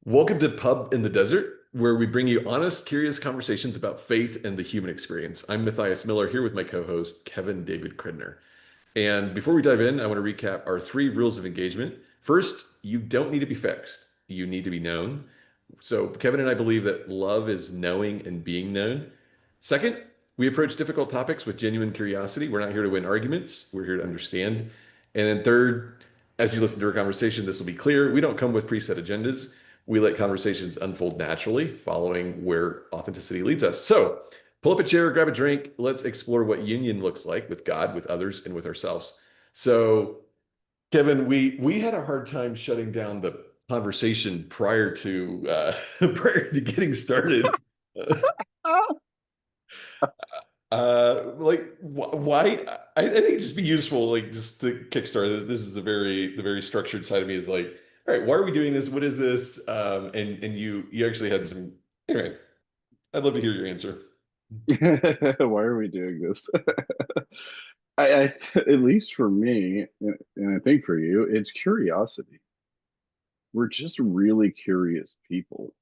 Welcome to Pub in the Desert, where we bring you honest, curious conversations about faith and the human experience. I'm Matthias Miller here with my co-host, Kevin David Cridner. And before we dive in, I want to recap our three rules of engagement. First, you don't need to be fixed. You need to be known. So Kevin and I believe that love is knowing and being known. Second, we approach difficult topics with genuine curiosity. We're not here to win arguments. We're here to understand. And then third, as you listen to our conversation, this will be clear. We don't come with preset agendas. We let conversations unfold naturally, following where authenticity leads us. So pull up a chair, grab a drink. Let's explore what union looks like with God, with others, and with ourselves. So, Kevin, we had a hard time shutting down the conversation prior to prior to getting started. Why? I think it'd just be useful, like just to kickstart. This is the very structured side of me is like, all right, why are we doing this? What is this? And you actually had some. Anyway, I'd love to hear your answer. Why are we doing this? At least for me, and I think for you, it's curiosity. We're just really curious people.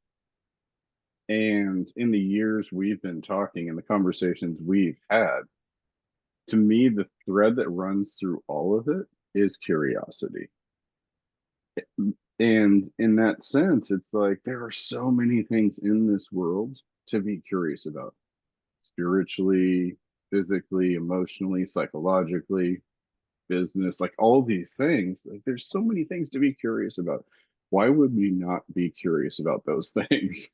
And in the years we've been talking and the conversations we've had, to me, the thread that runs through all of it is curiosity. And in that sense, it's like there are so many things in this world to be curious about spiritually, physically, emotionally, psychologically, business, like all these things. Like there's so many things to be curious about. Why would we not be curious about those things?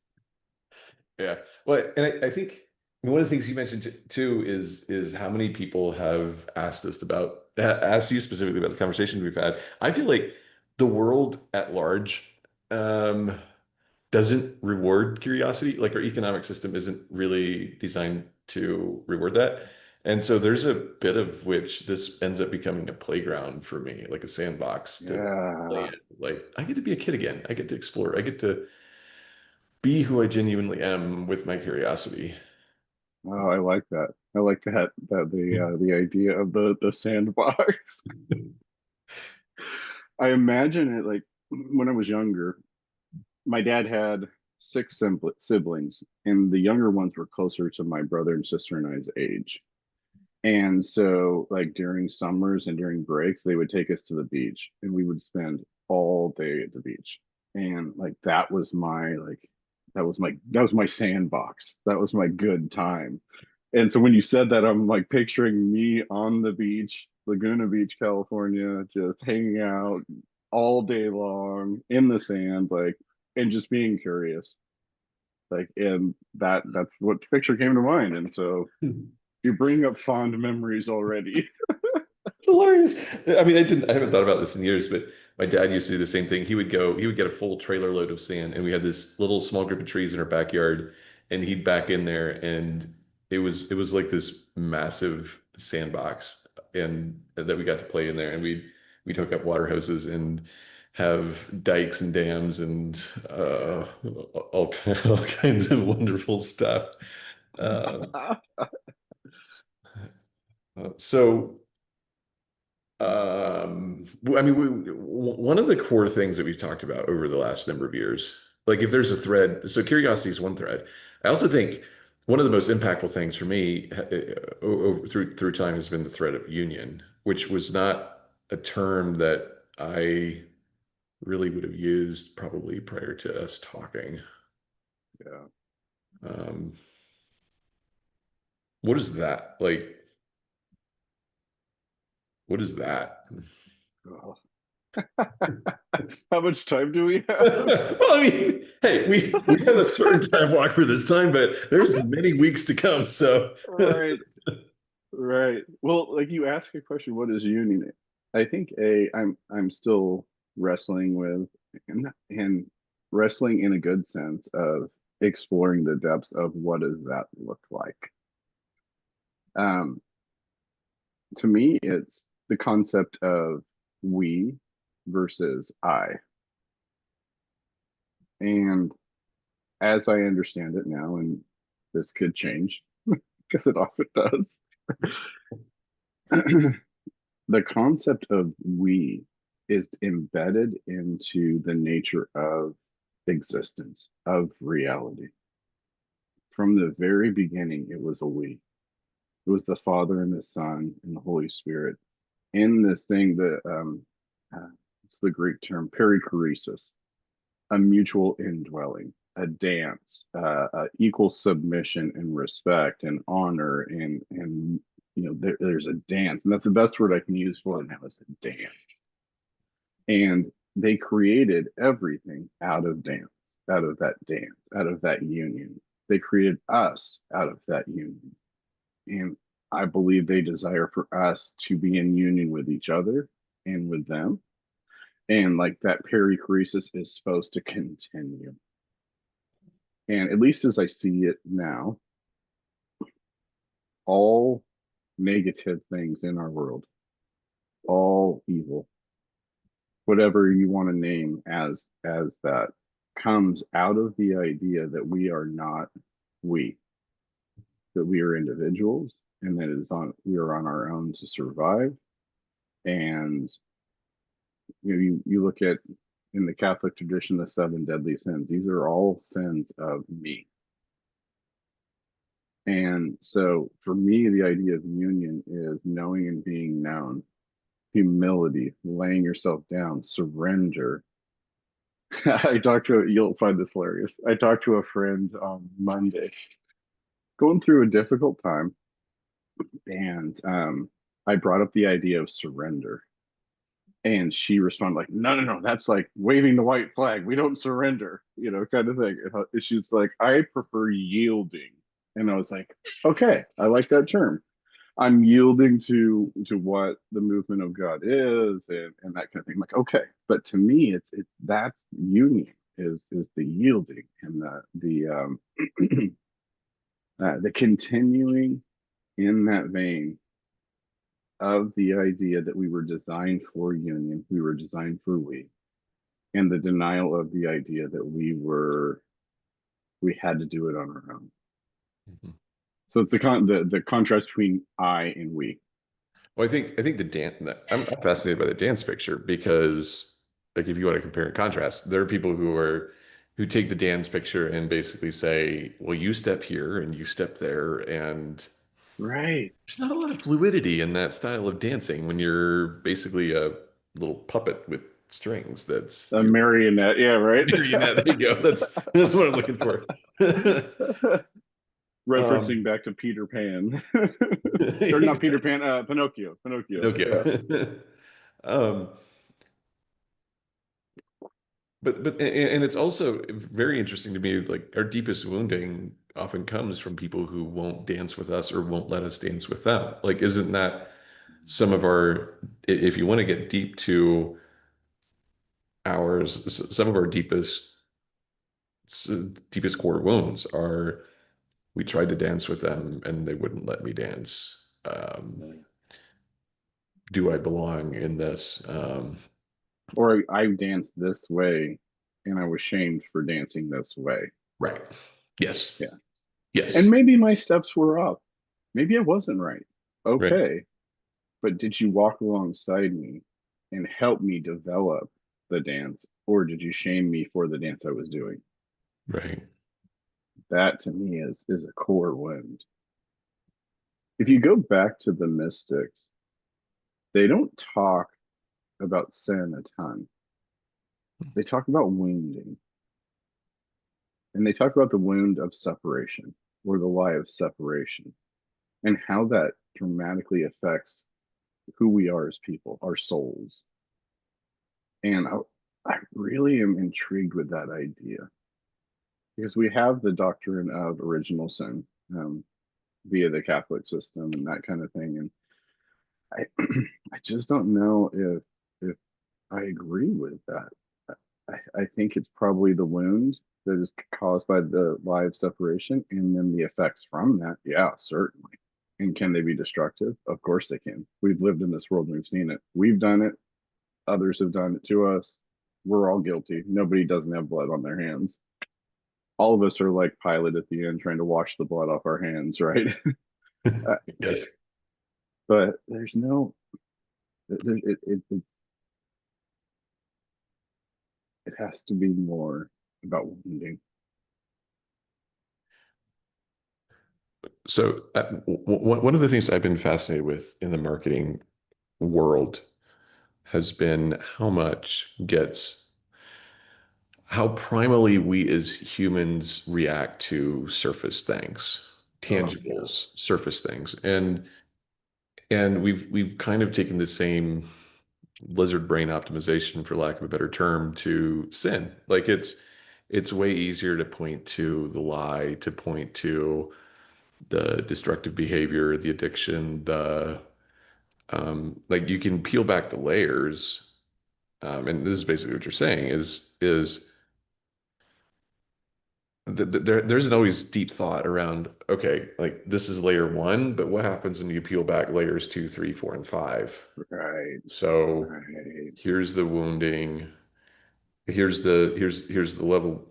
Yeah. Well, and I think one of the things you mentioned too is how many people have asked us about asked you specifically about the conversations we've had. I feel like the world at large um, doesn't reward curiosity. Like our economic system isn't really designed to reward that. And so there's a bit of which this ends up becoming a playground for me, like a sandbox to play Yeah. in. Like I get to be a kid again. I get to explore. I get to be who I genuinely am with my curiosity. Oh, I like that. I like that the idea of the sandbox. I imagine it like when I was younger, my dad had six siblings, and the younger ones were closer to my brother and sister and I's age. And so, like during summers and during breaks, they would take us to the beach and we would spend all day at the beach. And like that was my sandbox. That was my good time. And so when you said that, I'm like picturing me on the beach, Laguna Beach, California, just hanging out all day long in the sand, like, and just being curious. Like, and that's what the picture came to mind. And so you bring up fond memories already. It's hilarious. I mean, I haven't thought about this in years, but my dad used to do the same thing. He would get a full trailer load of sand, and we had this little small group of trees in our backyard, and he'd back in there, and it was like this massive sandbox, and that we got to play in there, and we'd hook up water hoses and have dikes and dams and all kinds of wonderful stuff. Uh, so. I mean, one of the core things that we've talked about over the last number of years, like if there's a thread, so curiosity is one thread. I also think one of the most impactful things for me through time has been the thread of union, which was not a term that I really would have used probably prior to us talking. Yeah. Um, what is that? Like, what is that? Oh. How much time do we have? Well, I mean, hey, we have a certain time block for this time, but there's many weeks to come. So, Right, right. Well, like you ask a question, what is union? I think I'm still wrestling with and wrestling in a good sense of exploring the depths of what does that look like. Um, to me, it's the concept of we versus I. And as I understand it now, and this could change because it often does, the concept of we is embedded into the nature of existence, of reality. From the very beginning, it was a we. It was the Father and the Son and the Holy Spirit in this thing that uh, it's the Greek term perichoresis, a mutual indwelling, a dance, equal submission and respect and honor and there's a dance, and that's the best word I can use for it now is a dance. And they created everything out of dance, out of that dance, out of that union. They created us out of that union. And I believe they desire for us to be in union with each other and with them. And like that perichoresis is supposed to continue. And at least as I see it now, all negative things in our world, all evil, whatever you want to name as that, comes out of the idea that we are not we, that we are individuals, and that is on we are on our own to survive. And you look at in the Catholic tradition the seven deadly sins. These are all sins of me. And so for me, the idea of union is knowing and being known, humility, laying yourself down, surrender. You'll find this hilarious. I talked to a friend on Monday, going through a difficult time, and I brought up the idea of surrender. And she responded like, no, no, no, that's like waving the white flag. We don't surrender, kind of thing. And she's like, I prefer yielding. And I was like, okay, I like that term. I'm yielding to what the movement of God is and that kind of thing. I'm like, okay. But to me, it's that's union is the yielding and the continuing in that vein of the idea that we were designed for union, we were designed for we, and the denial of the idea that we had to do it on our own. Mhm. So it's the contrast between I and we. Well, I think the dance. I'm fascinated by the dance picture because, like, if you want to compare and contrast, there are people who take the dance picture and basically say, "Well, you step here and you step there," and Right. there's not a lot of fluidity in that style of dancing when you're basically a little puppet with strings. That's A your marionette, yeah, right. marionette. There you go. That's what I'm looking for. Referencing Um, back to Peter Pan. Or not Peter exactly. Pan, Pinocchio. Yeah. Pinocchio. Um, but it's also very interesting to me, like our deepest wounding often comes from people who won't dance with us or won't let us dance with them. Like, isn't that some of if you want to get deep to some of our deepest core wounds are we tried to dance with them and they wouldn't let me dance. Do I belong in this? Or I danced this way and I was shamed for dancing this way. Right. Yes. Yeah. And Yes. maybe my steps were up. Maybe I wasn't right. Right. Okay. But did you walk alongside me and help me develop the dance? Or did you shame me for the dance I was doing? Right. That to me is a core wound. If you go back to the mystics, they don't talk about sin a ton. They talk about wounding. And they talk about the wound of separation or the lie of separation and how that dramatically affects who we are as people, our souls. And I really am intrigued with that idea because we have the doctrine of original sin via the Catholic system and that kind of thing. And I, I just don't know if I agree with that. I think it's probably the wound that is caused by the live separation and then the effects from that. Yeah, certainly. And can they be destructive? Of course they can. We've lived in this world and we've seen it. We've done it. Others have done it to us. We're all guilty. Nobody doesn't have blood on their hands. All of us are like Pilate at the end trying to wash the blood off our hands, right? Uh, Yes. but there's no, it has to be more. about wounding. So, one of the things I've been fascinated with in the marketing world has been how primally we as humans react to surface things, Oh yeah, tangibles, surface things. And we've kind of taken the same lizard brain optimization, for lack of a better term, to sin. Like it's way easier to point to the lie, to point to the destructive behavior, the addiction, the like you can peel back the layers. And this is basically what you're saying is there isn't always deep thought around, okay, like this is layer one, but what happens when you peel back layers two, three, four, and five? right, So right. here's the wounding, here's the level,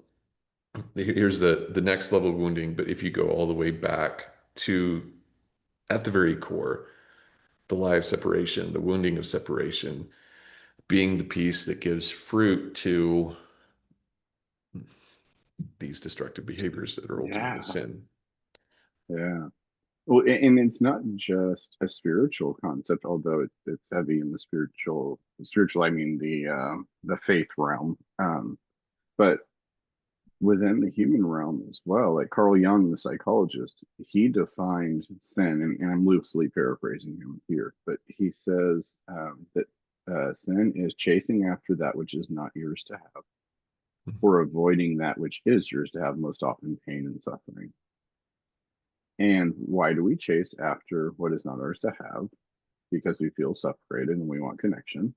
here's the next level of wounding. But if you go all the way back to at the very core, the lie of separation, the wounding of separation, being the piece that gives fruit to these destructive behaviors that are ultimately Yeah, sin. yeah. Well, and it's not just a spiritual concept, although it's heavy in the spiritual. Spiritual, I mean the faith realm. But within the human realm as well, like Carl Jung, the psychologist, he defined sin, and I'm loosely paraphrasing him here, but he says that sin is chasing after that which is not yours to have, or avoiding that which is yours to have, most often pain and suffering. And why do we chase after what is not ours to have? Because we feel separated and we want connection.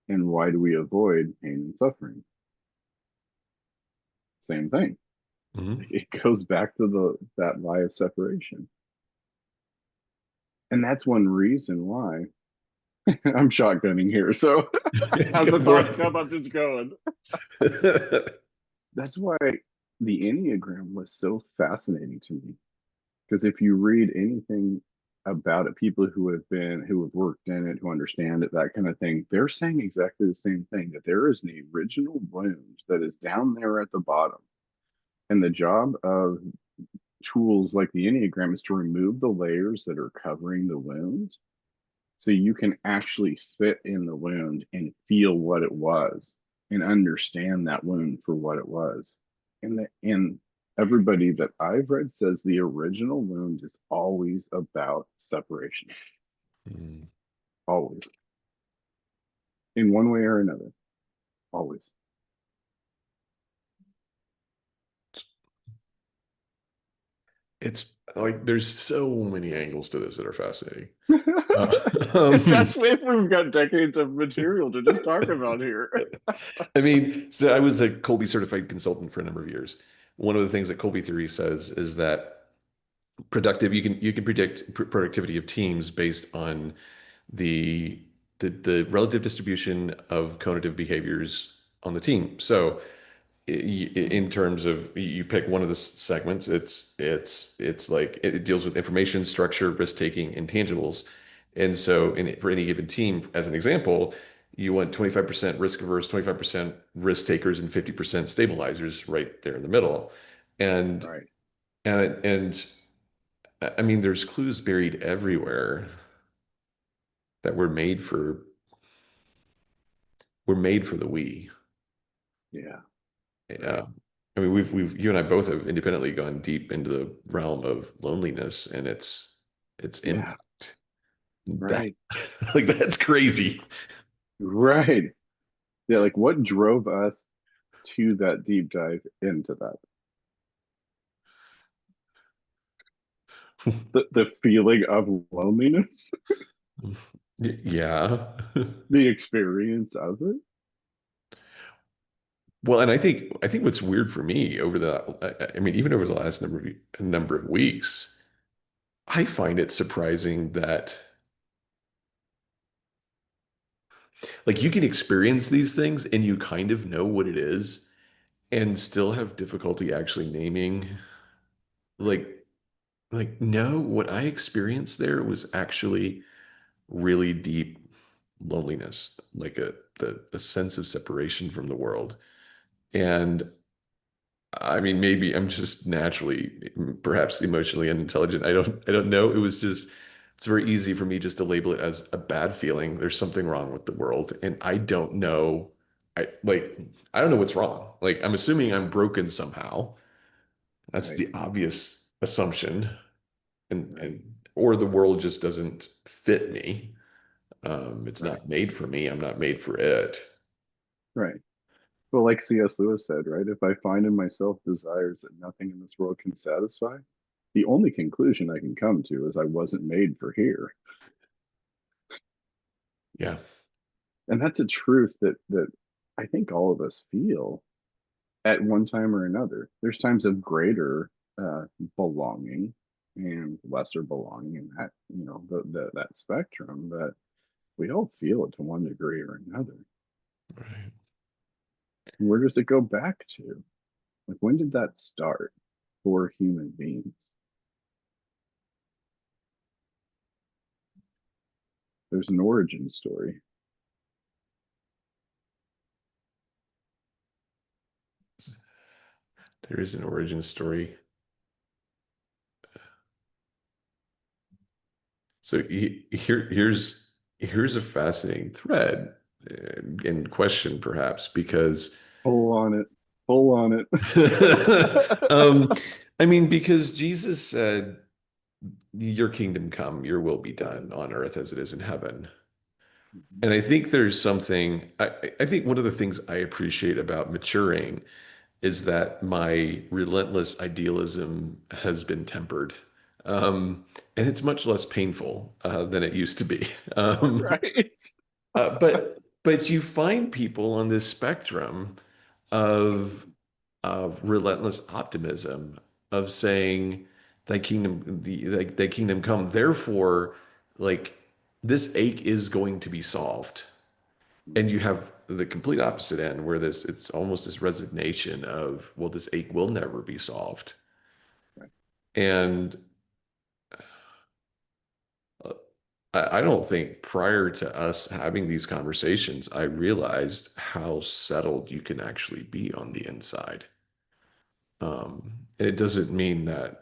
And why do we avoid pain and suffering? Same thing. Mhm. It goes back to the that lie of separation. And that's one reason why I'm shotgunning here. So as the Go for thoughts come, I'm just going. it. That's why the Enneagram was so fascinating to me. Because if you read anything about it, people who have worked in it, who understand it, that kind of thing, they're saying exactly the same thing, that there is an original wound that is down there at the bottom. And the job of tools like the Enneagram is to remove the layers that are covering the wound so you can actually sit in the wound and feel what it was and understand that wound for what it was. And everybody that I've read says the original wound is always about separation, Mm. always, in one way or another, always. It's like there's so many angles to this that are fascinating. Uh, That's um, if we've got decades of material to just talk about here. I mean, so I was a Colby certified consultant for a number of years. One of the things that Colby theory says is that you can predict productivity of teams based on the the relative distribution of conative behaviors on the team. So in terms of you pick one of the segments, it's like it deals with information, structure, risk taking, intangibles. And so for any given team, as an example, you want 25% risk averse, 25% risk takers, and 50% stabilizers right there in the middle. And Right. and I mean, there's clues buried everywhere that we're made for the we. Yeah. Uh, Right. I mean, you and I both have independently gone deep into the realm of loneliness and its Yeah. impact. That Right. like that's crazy. Right. Yeah. Like what drove us to that deep dive into that? The feeling of loneliness, Yeah. the experience of it. Well, and I think what's weird for me over I mean, even over the last number of weeks, I find it surprising that like you can experience these things and you kind of know what it is and still have difficulty actually naming Right. like no, what I experienced there was actually really deep loneliness, like a sense of separation from the world. And I mean, maybe I'm just naturally, perhaps emotionally unintelligent. I don't know. It was just, it's very easy for me just to label it as a bad feeling. There's something wrong with the world, and I don't know. I don't know what's wrong. Like, I'm assuming I'm broken somehow. That's Right, the obvious assumption, right, and or the world just doesn't fit me. It's right, not made for me. I'm not made for it. right. Well, like C.S. Lewis said, right? If I find in myself desires that nothing in this world can satisfy, the only conclusion I can come to is I wasn't made for here. Yeah, And that's a truth that I think all of us feel at one time or another. There's times of greater belonging and lesser belonging in that, that spectrum, but we all feel it to one degree or another. right. And where does it go back to? Like, when did that start for human beings? There's an origin story. There is an origin story. So here's a fascinating thread and question perhaps because Pull on it. Pull on it. um, I mean because Jesus said, "Your kingdom come, your will be done on earth as it is in heaven." And I think there's something I think one of the things I appreciate about maturing is that my relentless idealism has been tempered. And it's much less painful than it used to be. Right. But you find people on this spectrum of relentless optimism, of saying, thy kingdom come. Therefore, like this ache is going to be solved. And you have the complete opposite end where it's almost this resignation of, well, this ache will never be solved. And uh, I don't think prior to us having these conversations, I realized how settled you can actually be on the inside. And it doesn't mean that,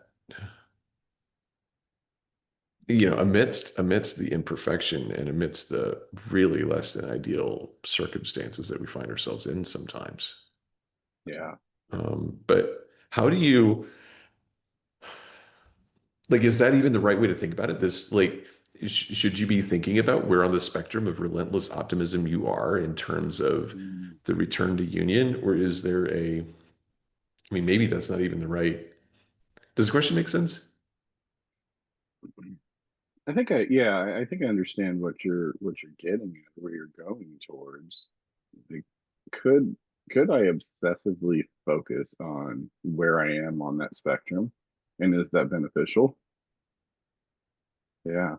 amidst the imperfection and amidst the really less than ideal circumstances that we find ourselves in sometimes. Yeah. But how do you, like, is that even the right way to think about it? This, like, should you be thinking about where on the spectrum of relentless optimism you are in terms of Mm. the return to union? Or is there I mean, maybe that's not even the right. Does the question make sense? I think I understand what you're getting at, where you're going towards. Like, could could I obsessively focus on where I am on that spectrum? And is that beneficial? Yeah.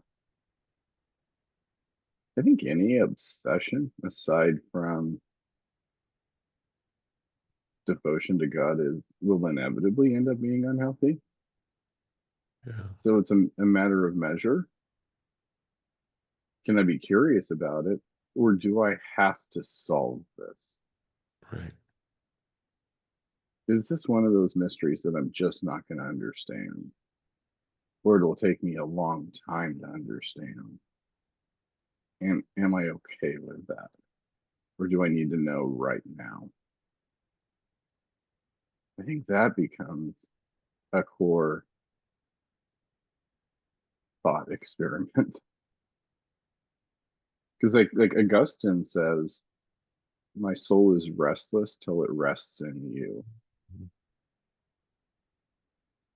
I think any obsession aside from devotion to God is will inevitably end up being unhealthy. Yeah, So it's a matter of measure. Can I be curious about it? Or do I have to solve this? right. Is this one of those mysteries that I'm just not going to understand? Or it'll take me a long time to understand? And am I okay with that? Or do I need to know right now? I think that becomes a core thought experiment. Because like Augustine says, my soul is restless till it rests in you.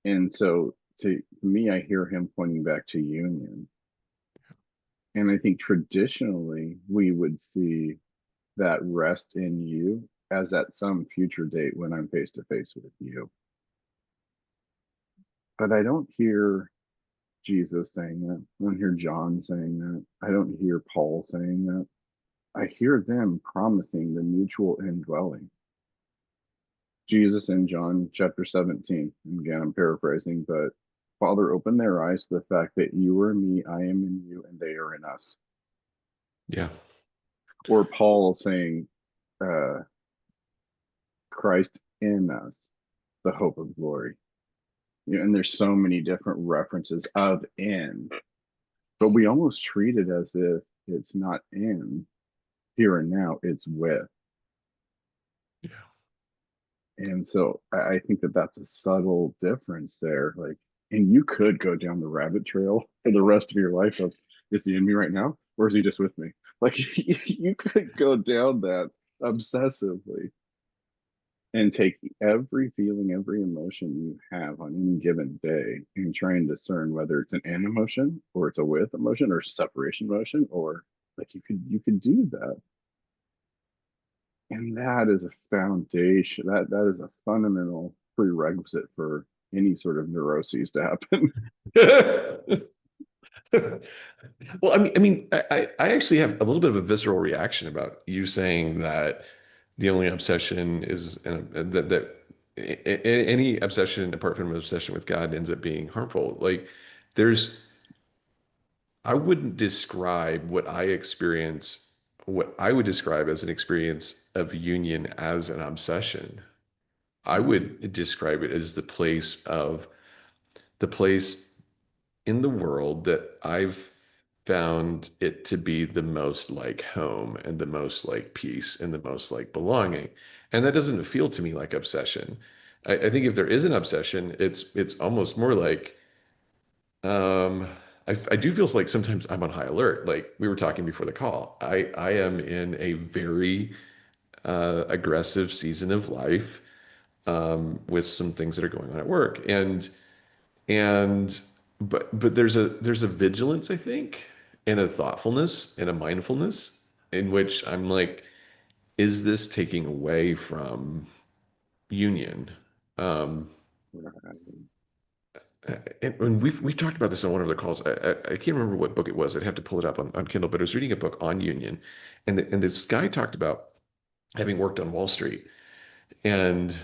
And so to me, I hear him pointing back to union. And I think traditionally we would see that rest in you as at some future date when I'm face to face with you. But I don't hear Jesus saying that. I don't hear John saying that. I don't hear Paul saying that. I hear them promising the mutual indwelling. Jesus in John chapter 17. And again, I'm paraphrasing, but Father, open their eyes to the fact that you are in me, I am in you, and they are in us. Yeah, Or Paul saying, uh, Christ in us. the hope of glory. And there's so many different references of in, but we almost treat it as if it's not in here and now, it's with. Yeah. And so I think that that's a subtle difference there. Like, and you could go down the rabbit trail for the rest of your life of, is he in me right now? Or is he just with me? Like, you could go down that obsessively and take every feeling, every emotion you have on any given day and try and discern whether it's an in emotion or it's a with emotion or separation emotion, or like you could do that. And that is a foundation, that is a fundamental prerequisite for any sort of neuroses to happen. Well, I actually have a little bit of a visceral reaction about you saying that the only obsession is any obsession apart from an obsession with God ends up being harmful. Like, there's, I wouldn't describe what I would describe as an experience of union as an obsession. I would describe it as the place in the world that I've found it to be the most like home and the most like peace and the most like belonging. And that doesn't feel to me like obsession. I think if there is an obsession, it's almost more like um I do feel like sometimes I'm on high alert. Like we were talking before the call. I am in a very aggressive season of life with some things that are going on at work. And but there's a vigilance, I think, and a thoughtfulness and a mindfulness in which I'm like, is this taking away from union? Um, and we've talked about this on one of the calls. I can't remember what book it was. I'd have to pull it up on Kindle, but I was reading a book on union, and this guy talked about having worked on Wall Street and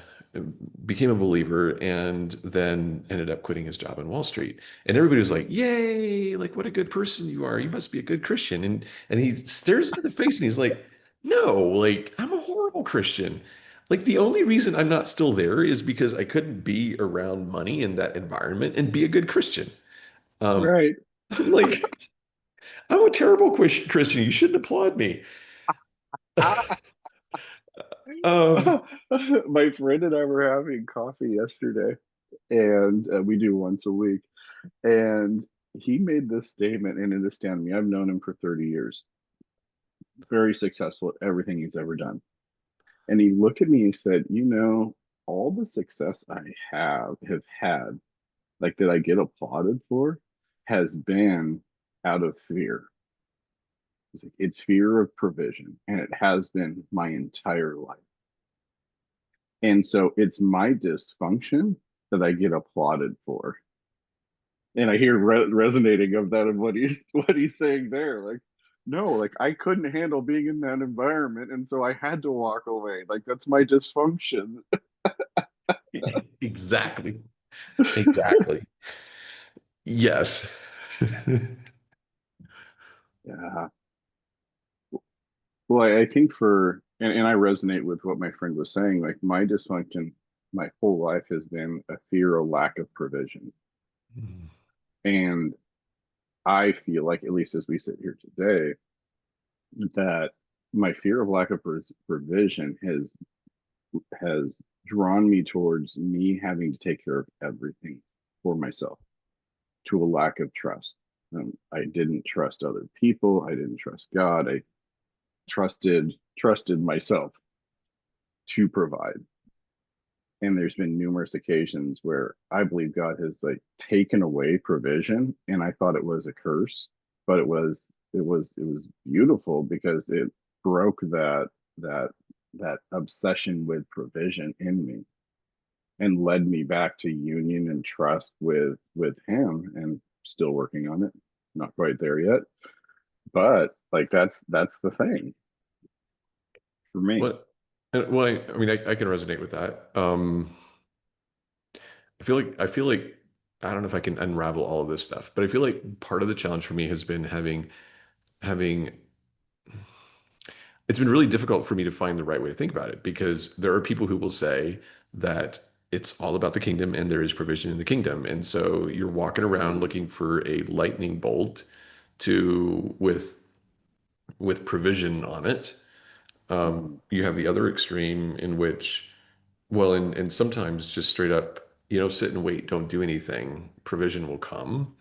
became a believer and then ended up quitting his job on Wall Street. And everybody was like, "Yay, like what a good person you are. You must be a good Christian." And he stares into the face and he's like, "No, like I'm a horrible Christian. Like the only reason I'm not still there is because I couldn't be around money in that environment and be a good Christian." Um, Right. I'm like, I'm a terrible Christian. You shouldn't applaud me. Um, My friend and I were having coffee yesterday, and we do once a week. And he made this statement, and it astounded me. I've known him for 30 years, very successful at everything he's ever done. And he looked at me and said, all the success I have had, like that I get applauded for, has been out of fear. It's like it's fear of provision, and it has been my entire life. And so it's my dysfunction that I get applauded for. And I hear resonating of that and what he's saying there. Like, no, like I couldn't handle being in that environment, and so I had to walk away. Like that's my dysfunction. exactly. Exactly. Yes. Yeah. Well, I think and I resonate with what my friend was saying. Like my dysfunction, my whole life has been a fear of lack of provision. And I feel like, at least as we sit here today, that my fear of lack of provision has drawn me towards me having to take care of everything for myself, to a lack of trust. I didn't trust other people. I didn't trust God. I trusted myself to provide. And there's been numerous occasions where I believe God has like taken away provision, and I thought it was a curse, but it was beautiful because it broke that that obsession with provision in me and led me back to union and trust with him, and still working on it, not quite there yet, but like that's the thing for me. What? Well, I mean, I can resonate with that. I feel like I don't know if I can unravel all of this stuff, but I feel like part of the challenge for me has been having it's been really difficult for me to find the right way to think about it because there are people who will say that it's all about the kingdom and there is provision in the kingdom. And so you're walking around Mm, looking for a lightning bolt to with provision on it. mhm, You have the other extreme in which, well, and sometimes just straight up, sit and wait, don't do anything. Provision will come.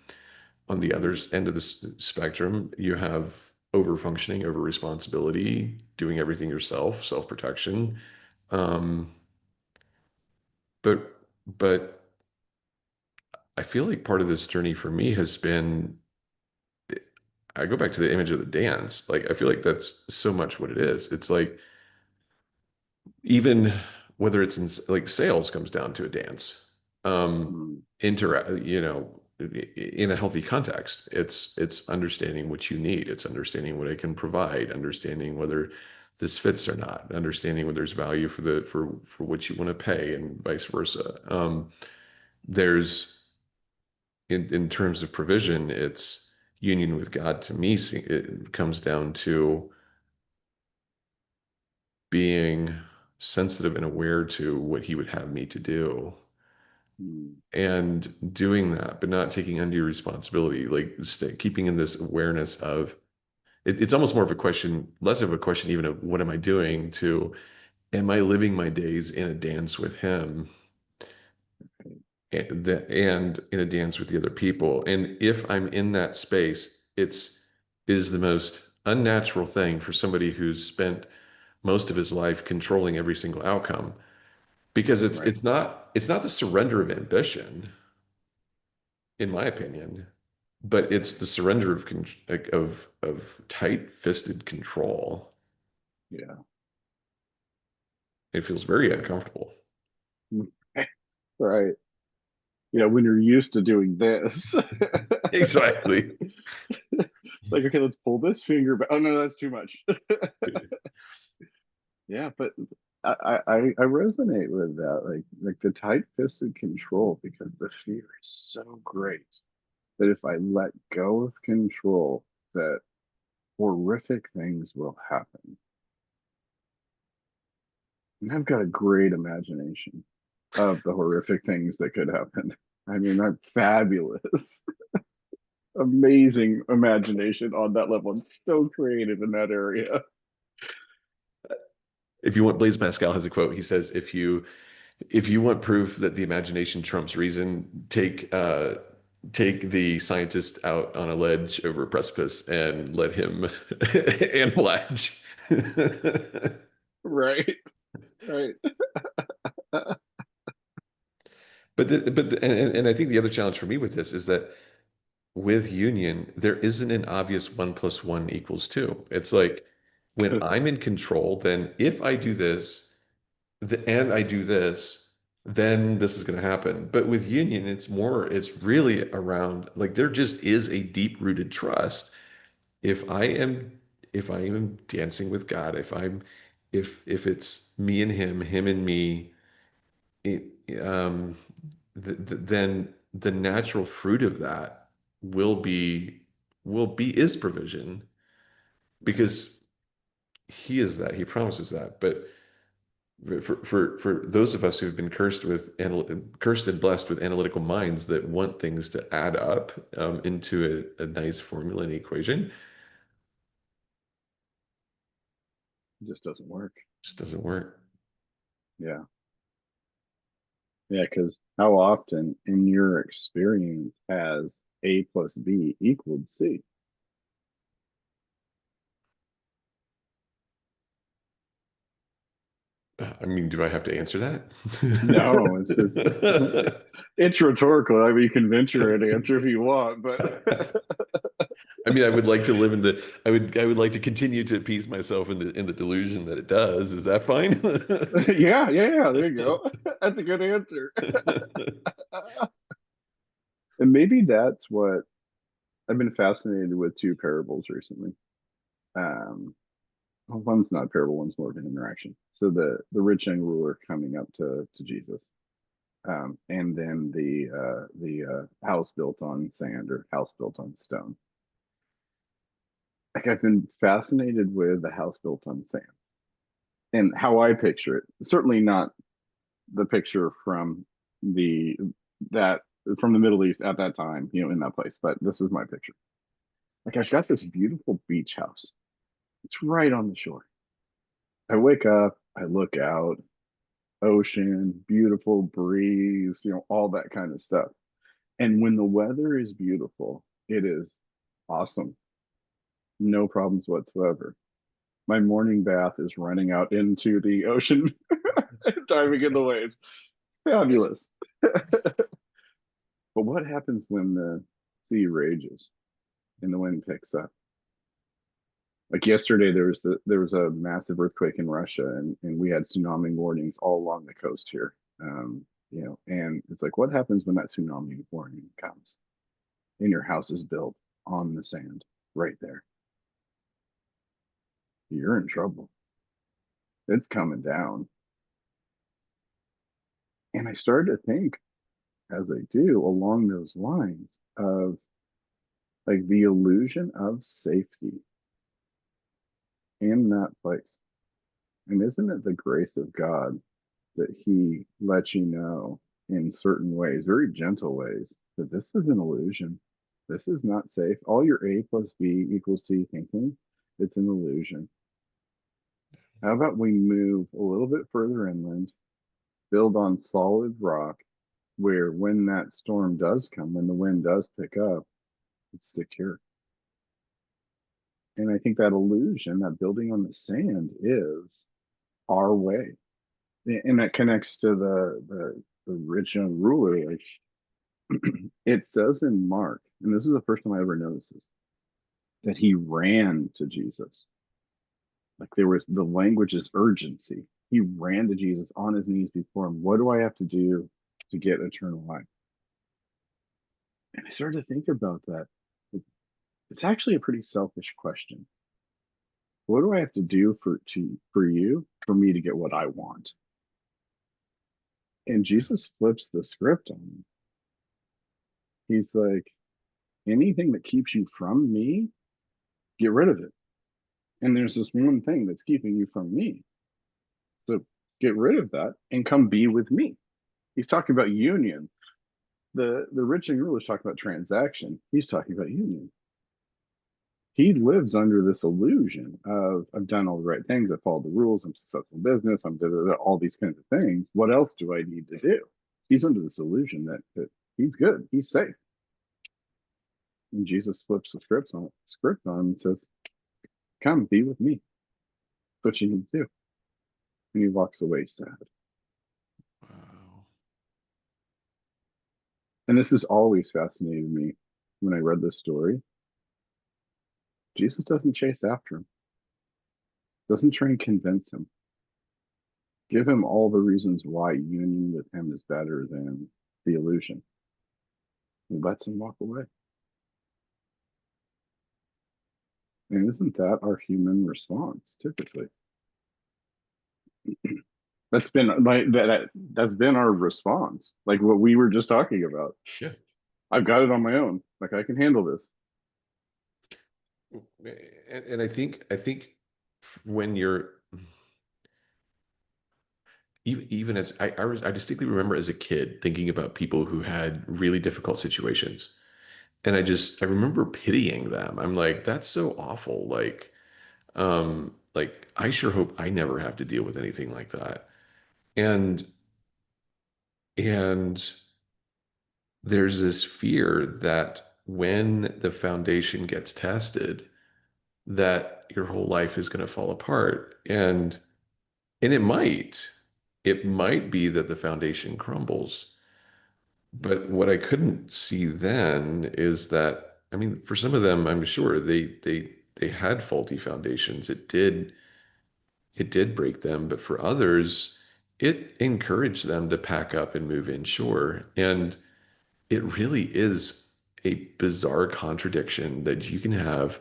On the other mhm, end of the spectrum, you have over functioning, over responsibility, doing everything yourself, self-protection. Um, but I feel like part of this journey for me has been, I go back to the image of the dance. Like I feel like that's so much what it is. It's like even whether it's in like sales comes down to a dance. mm, In a healthy context, it's understanding what you need. It's understanding what I can provide, understanding whether this fits or not, understanding whether there's value for what you want to pay and vice versa. There's in terms of provision, it's union with God to me. It comes down to being sensitive and aware to what he would have me to do mm, and doing that, but not taking undue responsibility, like keeping in this awareness of it's almost more of a question, less of a question even of what am I doing to am I living my days in a dance with him and in a dance with the other people. And if I'm in that space, it is the most unnatural thing for somebody who's spent most of his life controlling every single outcome because it's right. it's not it's not the surrender of ambition, in my opinion, but it's the surrender of of tight-fisted control. Yeah. It feels very uncomfortable. Mm, right. Yeah, when you're used to doing this. Exactly. Like, okay, let's pull this finger back. Oh no, that's too much. Yeah, but I resonate with that. Like the tight-fisted control because the fear is so great that if I let go of control, that horrific things will happen. And I've got a great imagination of the horrific things that could happen. I mean, I'm fabulous, amazing imagination on that level. I'm so creative in that area. If you want, Blaise Pascal has a quote. He says, if you want proof that the imagination trumps reason, take the scientist out on a ledge over a precipice and let him analyze. Right, right. And I think the other challenge for me with this is that with union, there isn't an obvious one plus one equals two. It's like when I'm in control, then if I do this and I do this, then this is going to happen. But with union, it's really around like there just is a deep-rooted trust. If I am, if I am dancing with God, if it's me and him and me, it, um, then the natural fruit of that will be is provision because he is that he promises that. But for those of us who've been cursed and blessed with analytical minds that want things to add up into a nice formula and equation, It just doesn't work. just doesn't work. Yeah. Yeah, because how often in your experience has A plus B equaled C? I mean, do I have to answer No, it's just that? it's rhetorical. I mean, you can venture an answer if you want, but I mean, I would like to live in the I would like to continue to appease myself in the delusion that it does. Is that fine? yeah, yeah, yeah. There you go. That's a good answer. And maybe that's what I've been fascinated with two parables recently. Um, well, one's not a parable, one's more of an interaction. So the rich young ruler coming up to Jesus, and then the house built on sand or house built on stone. Like I've been fascinated with the house built on sand and how I picture it. Certainly not the picture from the that from the Middle East at that time, in that place. But this is my picture. Like I've got this beautiful beach house. It's right on the shore. I wake up, I look out, ocean, beautiful breeze, all that kind of stuff. And when the weather is beautiful, it is awesome. No problems whatsoever. My morning bath is running out into the ocean, diving in the waves. Fabulous. But what happens when the sea rages and the wind picks up? Like yesterday, there was a massive earthquake in Russia, and we had tsunami warnings all along the coast here. And it's like, what happens when that tsunami warning comes and your house is built on the sand right there? You're in trouble. It's coming down. And I started to think, as I do, along those lines of like the illusion of safety in that place. And isn't it the grace of God that He lets you know in certain ways, very gentle ways, that this is an illusion? This is not safe. All your A plus B equals C thinking, it's an illusion. How about we move a little bit further inland, build on solid rock, where when that storm does come, when the wind does pick up, it's secure. And I think that illusion, that building on the sand, is our way. And that connects to the rich young ruler. Like it says in Mark, and this is the first time I ever noticed this, that he ran to Jesus. Like there was the language is urgency. He ran to Jesus on his knees before him. What do I have to do to get eternal life? And I started to think about that. It's actually a pretty selfish question. What do I have to do for you for me to get what I want? And Yeah. Jesus flips the script on me. He's like, anything that keeps you from me, get rid of it. And there's this one thing that's keeping you from me. So get rid of that and come be with me. He's talking about union. The rich and rulers talk about transaction. He's talking about union. He lives under this illusion of I've done all the right things, I followed the rules, I'm successful in business, I'm all these kinds of things. What else do I need to do? He's under this illusion that he's good, he's safe. And Jesus flips the script on and says, "Come, be with me. What you need to do." And he walks away sad. Wow. And this has always fascinated me when I read this story. Jesus doesn't chase after him, doesn't try and convince him, give him all the reasons why union with him is better than the illusion. He lets him walk away. And isn't that our human response typically? That's been that's been our response. Like what we were just talking about. Yeah. I've got it on my own. Like I can handle this. And I think when you're even as I distinctly remember as a kid thinking about people who had really difficult situations. And I remember pitying them. I'm like, that's so awful. Like I sure hope I never have to deal with anything like that. And and there's this fear that when the foundation gets tested, that your whole life is going to fall apart. And it might be that the foundation crumbles. But what I couldn't see then is that, I mean, for some of them, I'm sure they had faulty foundations. It did break them, but for others, it encouraged them to pack up and move inshore. And it really is a bizarre contradiction that you can have.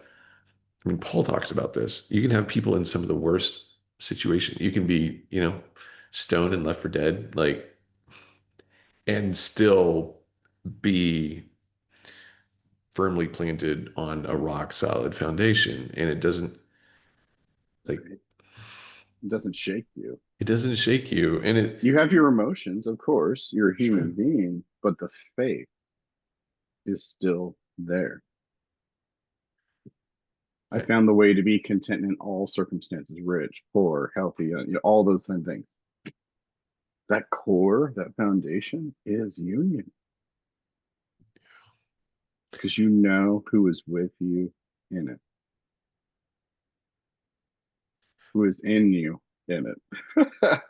I mean, Paul talks about this. You can have people in some of the worst situations. You can be, stoned and left for dead, like, and still be firmly planted on a rock solid foundation. And it doesn't like, Right? It doesn't shake you. It doesn't shake you. And it, You have your emotions, of course, you're a human sure. being, but the faith is still there. I I, found the way to be content in all circumstances, rich, poor, healthy, all those same things. That core, that foundation is union because you know who is with you in it, who is in you in it.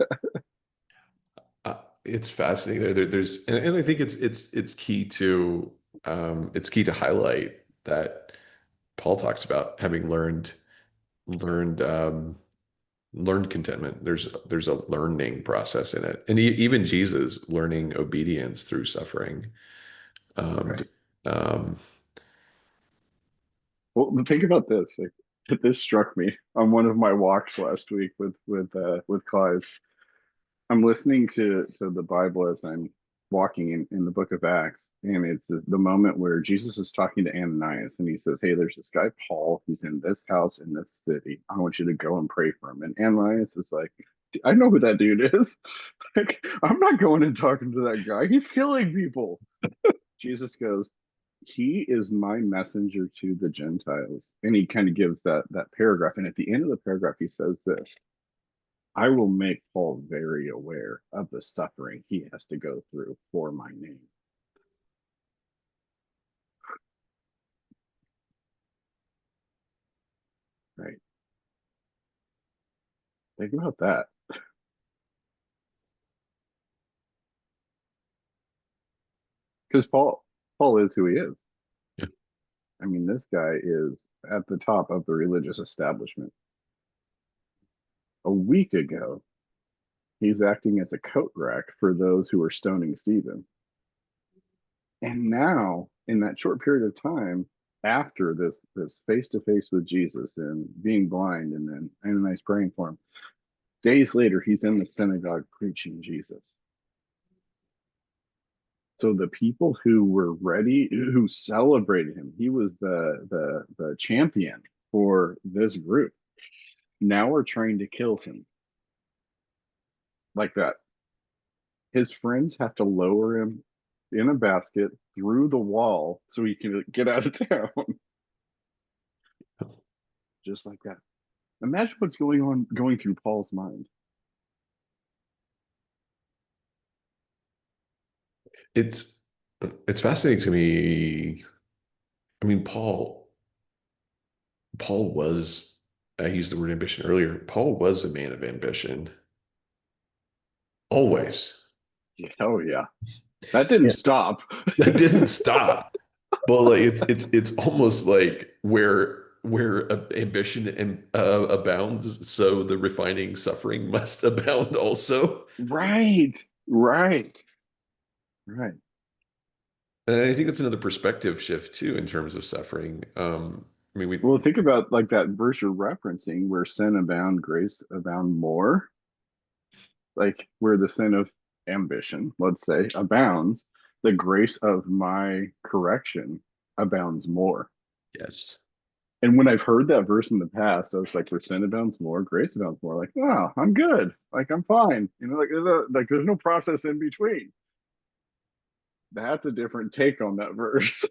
it's fascinating. There's, and I think it's key to, it's key to highlight that Paul talks about having learned, learned contentment. There's a learning process in it, and even Jesus learning obedience through suffering. Um, Right. um, Well, think about this. Like, this struck me on one of my walks last week with Clive. I'm listening to the Bible as I'm walking in the book of Acts, and the moment where Jesus is talking to Ananias, and he says, "Hey, there's this guy Paul. He's in this house in this city. I want you to go and pray for him." And Ananias is like, "I know who that dude is. Like, I'm not going and talking to that guy. He's killing people." Jesus goes, "He is my messenger to the Gentiles," and he kind of gives that paragraph. And at the end of the paragraph, he says this: "I will make Paul very aware of the suffering he has to go through for my name." Right? Think about that, because Paul is who he is. yeah. I mean, this guy is at the top of the religious establishment. A week ago, he's acting as a coat rack for those who were stoning Stephen. And now, in that short period of time, after this face to face with Jesus and being blind, and then Ananias praying for him, days later, he's in the synagogue preaching Jesus. So the people who were ready, who celebrated him, he was the champion for this group. Now are trying to kill him like that. His friends have to lower him in a basket through the wall so he can get out of town, just like that. Imagine what's going through Paul's mind. It's it's fascinating to me. I mean, Paul was, I used the word ambition earlier. Paul was a man of ambition, always. Yeah, oh yeah, that didn't Yeah. stop. That didn't stop. But like it's almost like where ambition and abounds, so the refining suffering must abound also. Right, right, right. And I think that's another perspective shift too in terms of suffering. I mean, we Well, think about like that verse you're referencing where sin abound, grace abound more. Like where the sin of ambition, let's say, abounds, the grace of my correction abounds more. yes. And when I've heard that verse in the past, I was like, where sin abounds more, grace abounds more. Like, oh, I'm good. Like, I'm fine. Like there's no process in between. That's a different take on that verse.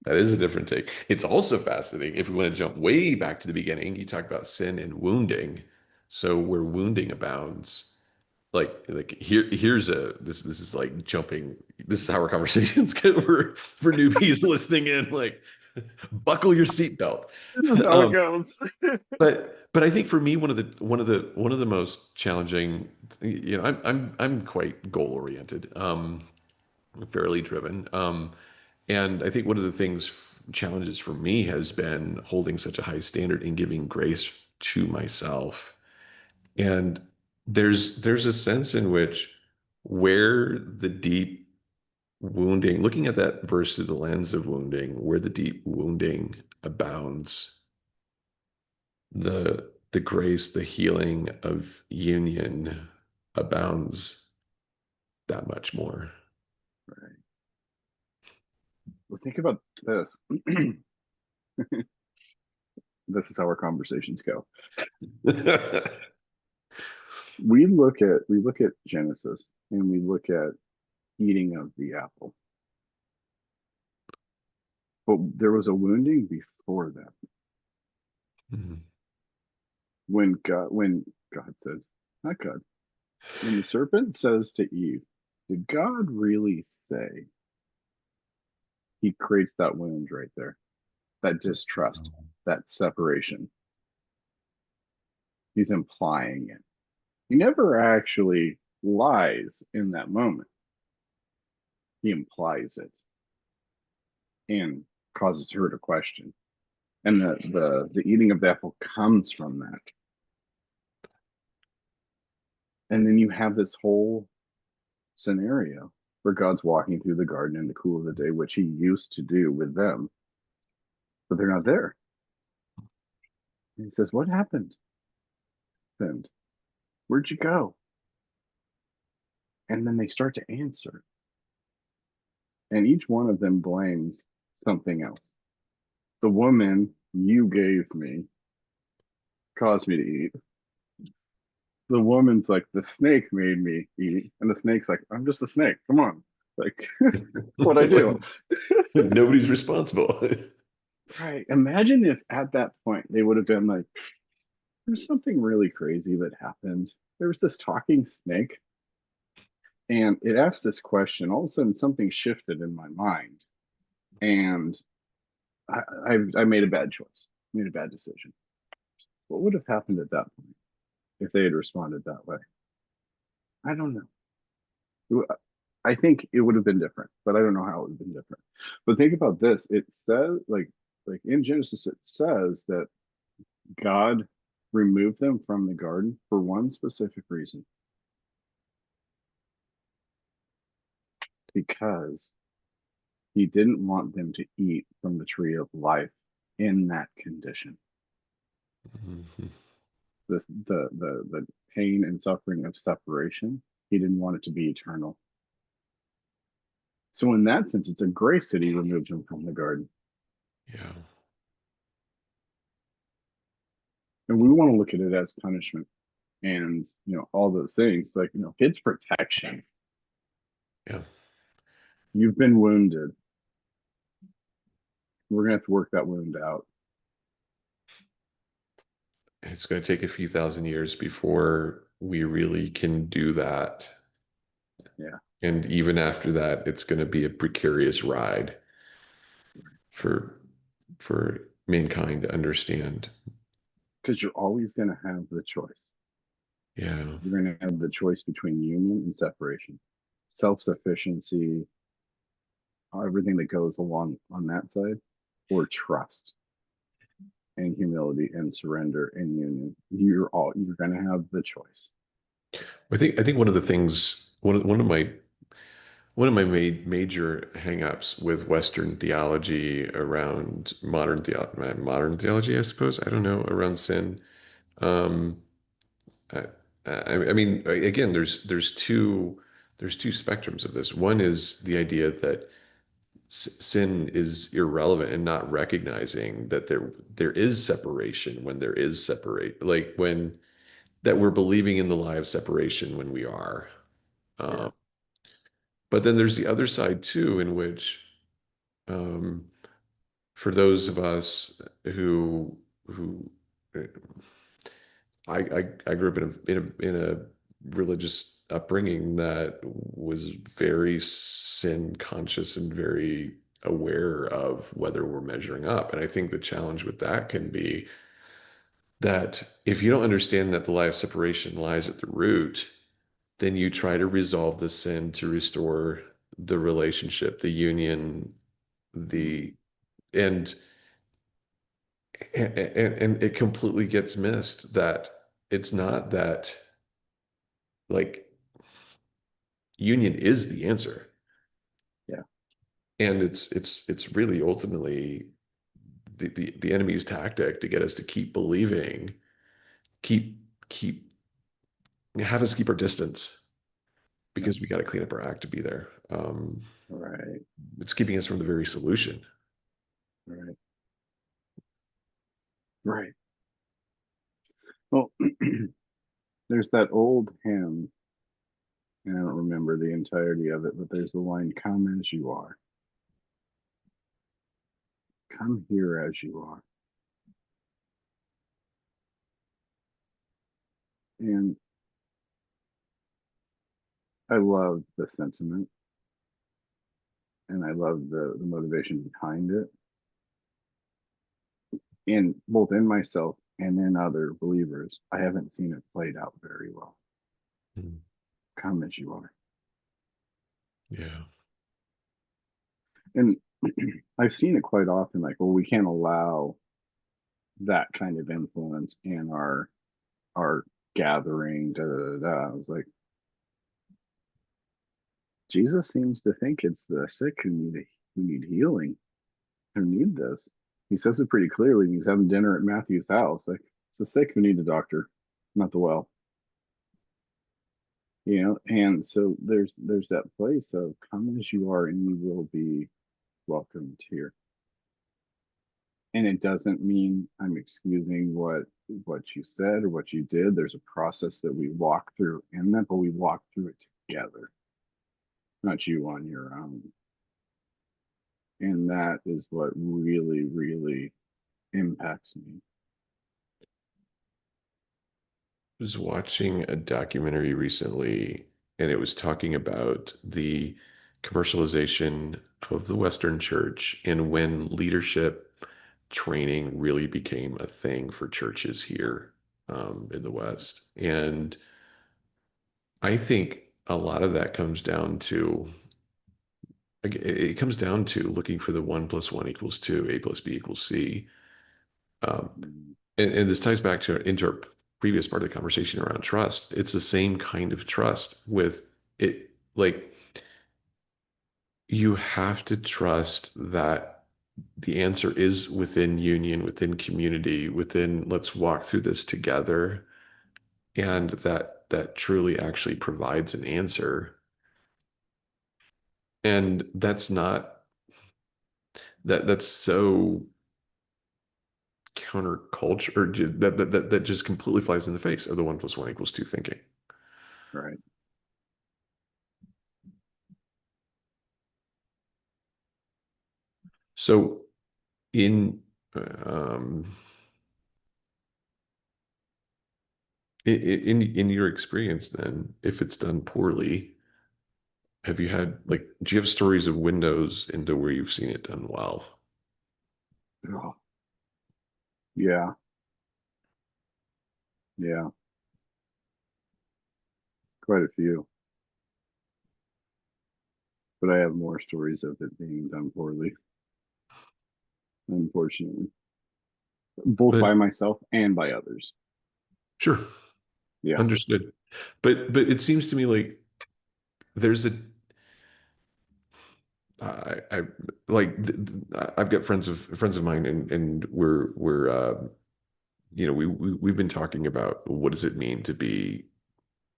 That is a different take. It's also fascinating if we want to jump way back to the beginning. You talk about sin and wounding. So where wounding abounds, like here's a this is like jumping. This is how our conversations get for newbies listening in. Like, buckle your seatbelt. This is how it Um, goes. but I think for me one of the most challenging, I'm quite goal oriented, fairly driven. And I think one of the things challenges for me has been holding such a high standard and giving grace to myself. And there's a sense in which where the deep wounding, looking at that verse through the lens of wounding, where the deep wounding abounds, the grace, the healing of union abounds that much more. Right. Well, think about this. This is how our conversations go. we look at Genesis and we look at eating of the apple, but there was a wounding before that Mhm. when God said, not God, when the serpent says to Eve, did God really say? He creates that wound right there, that distrust, that separation. He's implying it. He never actually lies in that moment. He implies it and causes her to question. And the eating of the apple comes from that. And then you have this whole scenario where God's walking through the garden in the cool of the day, which he used to do with them, but they're not there. And he says, what happened? And where'd you go? And then they start to answer. And each one of them blames something else. The woman you gave me caused me to eat. The woman's like, the snake made me eat. And the snake's like, I'm just a snake. Come on. Like, what I Like do. nobody's responsible. Right. Imagine if at that point they would have been like, there's something really crazy that happened. There was this talking snake, and it asked this question. All of a sudden, something shifted in my mind, and I made a bad choice, made a bad decision. What would have happened at that point if they had responded that way? I don't know. I think it would have been different, but I don't know how it would have been different. But think about this. It says like in Genesis, it says that God removed them from the garden for one specific reason, because he didn't want them to eat from the tree of life in that condition. Mhm. The pain and suffering of separation, he didn't want it to be eternal. So in that sense, it's a grace that he removed them from the garden. Yeah. And we want to look at it as punishment and all those things, like kids protection. Yeah. You've been wounded. We're gonna have to work that wound out. It's going to take a few thousand years before we really can do that. Yeah, And even after that, it's going to be a precarious ride for mankind to understand. because you're always gonna have the choice. Yeah. You're gonna have the choice between union and separation, self-sufficiency, everything that goes along on that side, or trust and humility and surrender and union. You're gonna have the choice. I think one of the things one of my major hangups with Western theology around modern theology, I suppose, I don't know, around sin. Um, I, I mean, again, there's two spectrums of this. One is the idea that sin is irrelevant and not recognizing that there is separation when there is separate, like when that we're believing in the lie of separation when we are. Yeah. Um, but then there's the other side too, in which um, for those of us who I grew up in a religious upbringing that was very sin conscious and very aware of whether we're measuring up. And I think the challenge with that can be that if you don't understand that the lie of separation lies at the root, then you try to resolve the sin to restore the relationship, the union, Mm, the and and it completely gets missed that it's not that like union is the answer. yeah. And it's really ultimately the enemy's tactic to get us to keep believing, keep have us keep our distance Yep. because we got to clean up our act to be there. Right. It's keeping us from the very solution. Right. Right. Well, There's that old hymn, and I don't remember the entirety of it, but there's the line, "Come as you are, come here as you are." And I love the sentiment, and I love the motivation behind it, in both in myself and in other believers. I haven't seen it played out very well. Mm. Come as you are. Yeah. And I've seen it quite often, like, well, we can't allow that kind of influence in our gathering. Da, da, da, da. I was like, Jesus seems to think it's the sick who need healing, who need this. He says it pretty clearly. He's having dinner at Matthew's house. Like, it's the sick who need the doctor, not the well. And so there's that place of come as you are, and you will be welcomed here. And it doesn't mean I'm excusing what you said or what you did. There's a process that we walk through in that, but we walk through it together, not you on your own. And that is what really, really impacts me. Was watching a documentary recently, and it was talking about the commercialization of the Western church and when leadership training really became a thing for churches here in the West. And I think a lot of that comes down to, like, it comes down to looking for the 1 + 1 = 2, A + B = C. Um, Mm. and this ties back to into our previous part of the conversation around trust. It's the same kind of trust with it. Like, you have to trust that the answer is within union, within community, within let's walk through this together, and that truly actually provides an answer. And that's not that's so counterculture, or that just completely flies in the face of the 1 + 1 = 2 thinking. Right. So in um, in your experience, then, if it's done poorly, have you had, like, do you have stories of windows into where you've seen it done well? Oh, yeah. Yeah. Quite a few. But I have more stories of it being done poorly, unfortunately, both But by myself and by others. sure, Yeah. understood. But it seems to me like there's a I like I've got friends of mine, and we're we've been talking about what does it mean to be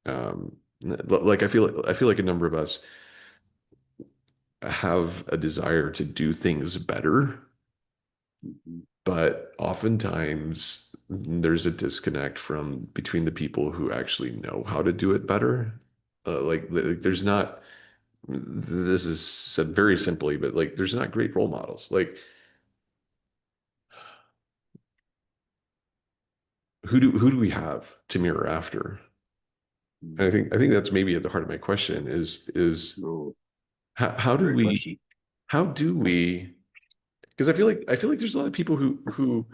like I feel like a number of us have a desire to do things better, Mhm. but oftentimes there's a disconnect from between the people who actually know how to do it better. Like, there's not, this is said very simply, but like there's not great role models. Like, who do we have to mirror after? And I think that's maybe at the heart of my question is Oh, how do great we question. how do we because I feel like there's a lot of people who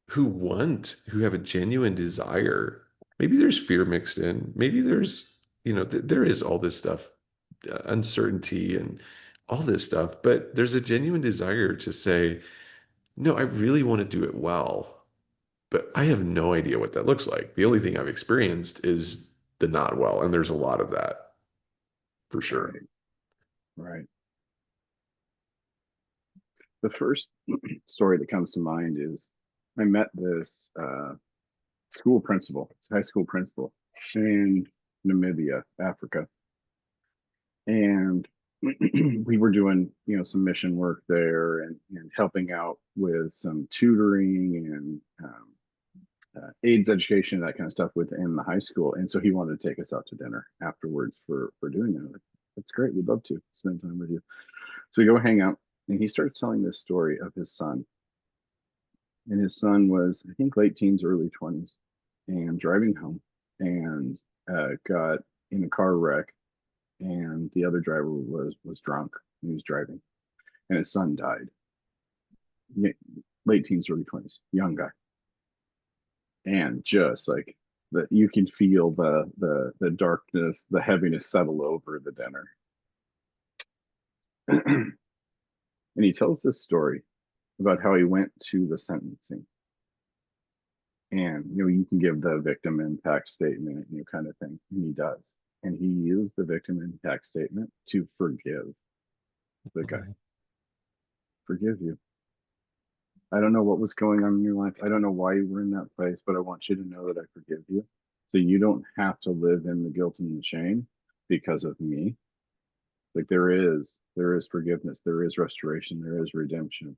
have a genuine desire. Maybe there's fear mixed in. Maybe there's, there is all this stuff, uncertainty and all this stuff, but there's a genuine desire to say, no, I really want to do it well, but I have no idea what that looks like. The only thing I've experienced is the not well, and there's a lot of that for sure. Right. Right. The first story that comes to mind is I met this school principal, high school principal in Namibia, Africa. And we were doing, some mission work there and helping out with some tutoring and AIDS education, that kind of stuff within the high school. And so he wanted to take us out to dinner afterwards for doing that. Like, that's great. We'd love to spend time with you. So we go hang out, and he starts telling this story of his son. And his son was, I think, late teens, early 20s, and driving home, and got in a car wreck, and the other driver was drunk. He was driving, and his son died. Late teens, early 20s, young guy, and just like that, you can feel the darkness, the heaviness settle over the dinner. And he tells this story about how he went to the sentencing, and you can give the victim impact statement, kind of thing, and he does, and he used the victim impact statement to forgive the guy. Forgive you. I don't know what was going on in your life. I don't know why you were in that place, but I want you to know that I forgive you. So you don't have to live in the guilt and the shame because of me. Like there is forgiveness, there is restoration, there is redemption.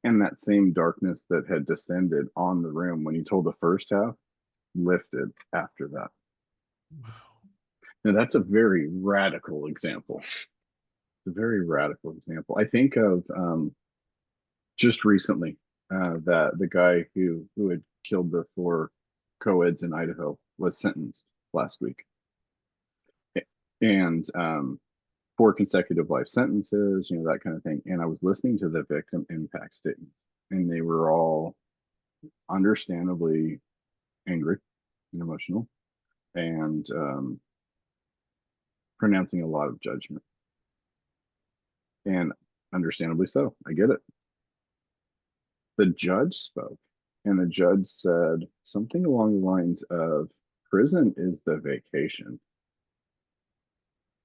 And that same darkness that had descended on the room when he told the first half lifted after that. Wow. Now that's a very radical example. It's a very radical example. I think of just recently that the guy who had killed the four co-eds in Idaho was sentenced last week, and four consecutive life sentences, that kind of thing. And I was listening to the victim impact statements, and they were all understandably angry and emotional, and pronouncing a lot of judgment, and understandably so. I get it. The judge spoke, and the judge said something along the lines of, prison is the vacation,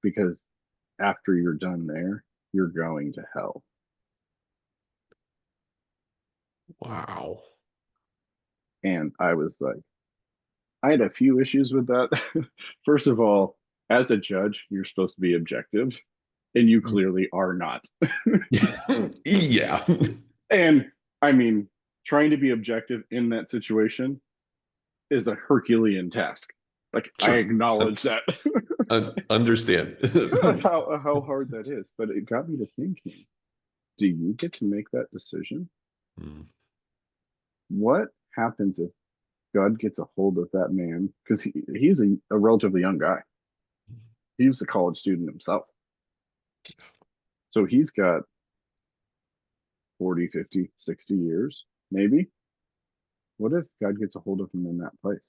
because after you're done there, you're going to hell. Wow. And I was like, I had a few issues with that. First of all, as a judge, you're supposed to be objective, and you clearly are not. Yeah. And I mean, trying to be objective in that situation is a Herculean task. Like, I Sure. acknowledge that. Understand. how hard that is. But it got me to thinking, do you get to make that decision? Mm. What happens if God gets a hold of that man? Because he's a relatively young guy. He was a college student himself. So he's got 40, 50, 60 years, maybe. What if God gets a hold of him in that place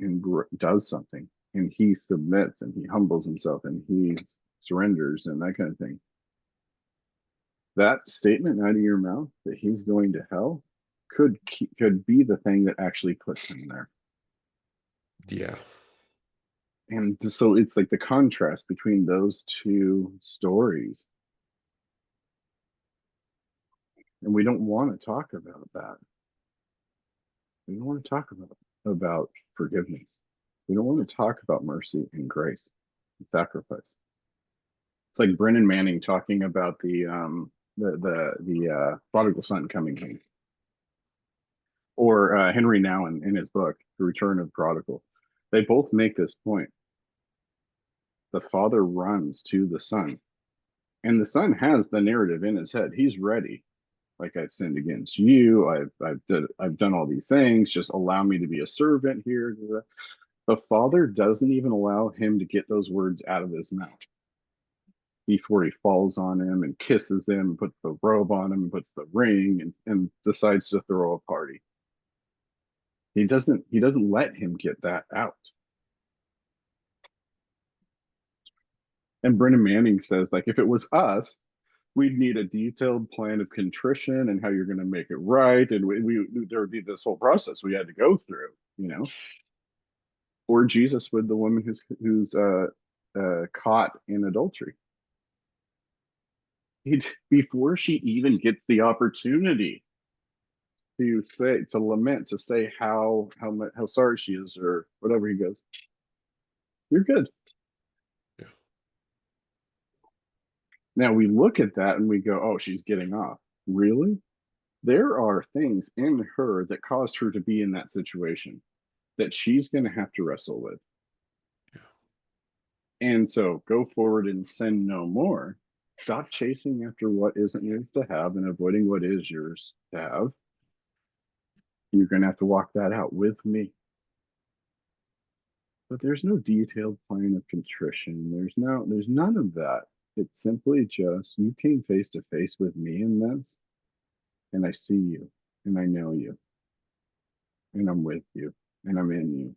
and does something, and he submits and he humbles himself and he surrenders and that kind of thing? That statement out of your mouth that he's going to hell could be the thing that actually puts him there. Yeah. And so it's like the contrast between those two stories, and we don't want to talk about that. We don't want to talk about forgiveness. We don't want to talk about mercy and grace and sacrifice. It's like Brennan Manning talking about the prodigal son coming home, or Henry Nouwen in his book The Return of the Prodigal. They both make this point. The father runs to the son, and the son has the narrative in his head. He's ready. Like, I've sinned against you. I've done all these things. Just allow me to be a servant here. The father doesn't even allow him to get those words out of his mouth before he falls on him and kisses him, puts the robe on him, puts the ring, and decides to throw a party. He doesn't let him get that out. And Brennan Manning says, like, if it was us, we'd need a detailed plan of contrition and how you're going to make it right, and there would be this whole process we had to go through, or Jesus with the woman who's caught in adultery. Before she even gets the opportunity to lament, to say how sorry she is or whatever, he goes, "You're good." Yeah. Now we look at that and we go, "Oh, she's getting off." Really? There are things in her that caused her to be in that situation that she's going to have to wrestle with. And so go forward and sin no more. Stop chasing after what isn't yours to have and avoiding what is yours to have. You're going to have to walk that out with me. But there's no detailed plan of contrition. There's none of that. It's simply just you came face to face with me in this, and I see you, and I know you, and I'm with you, and I'm in you.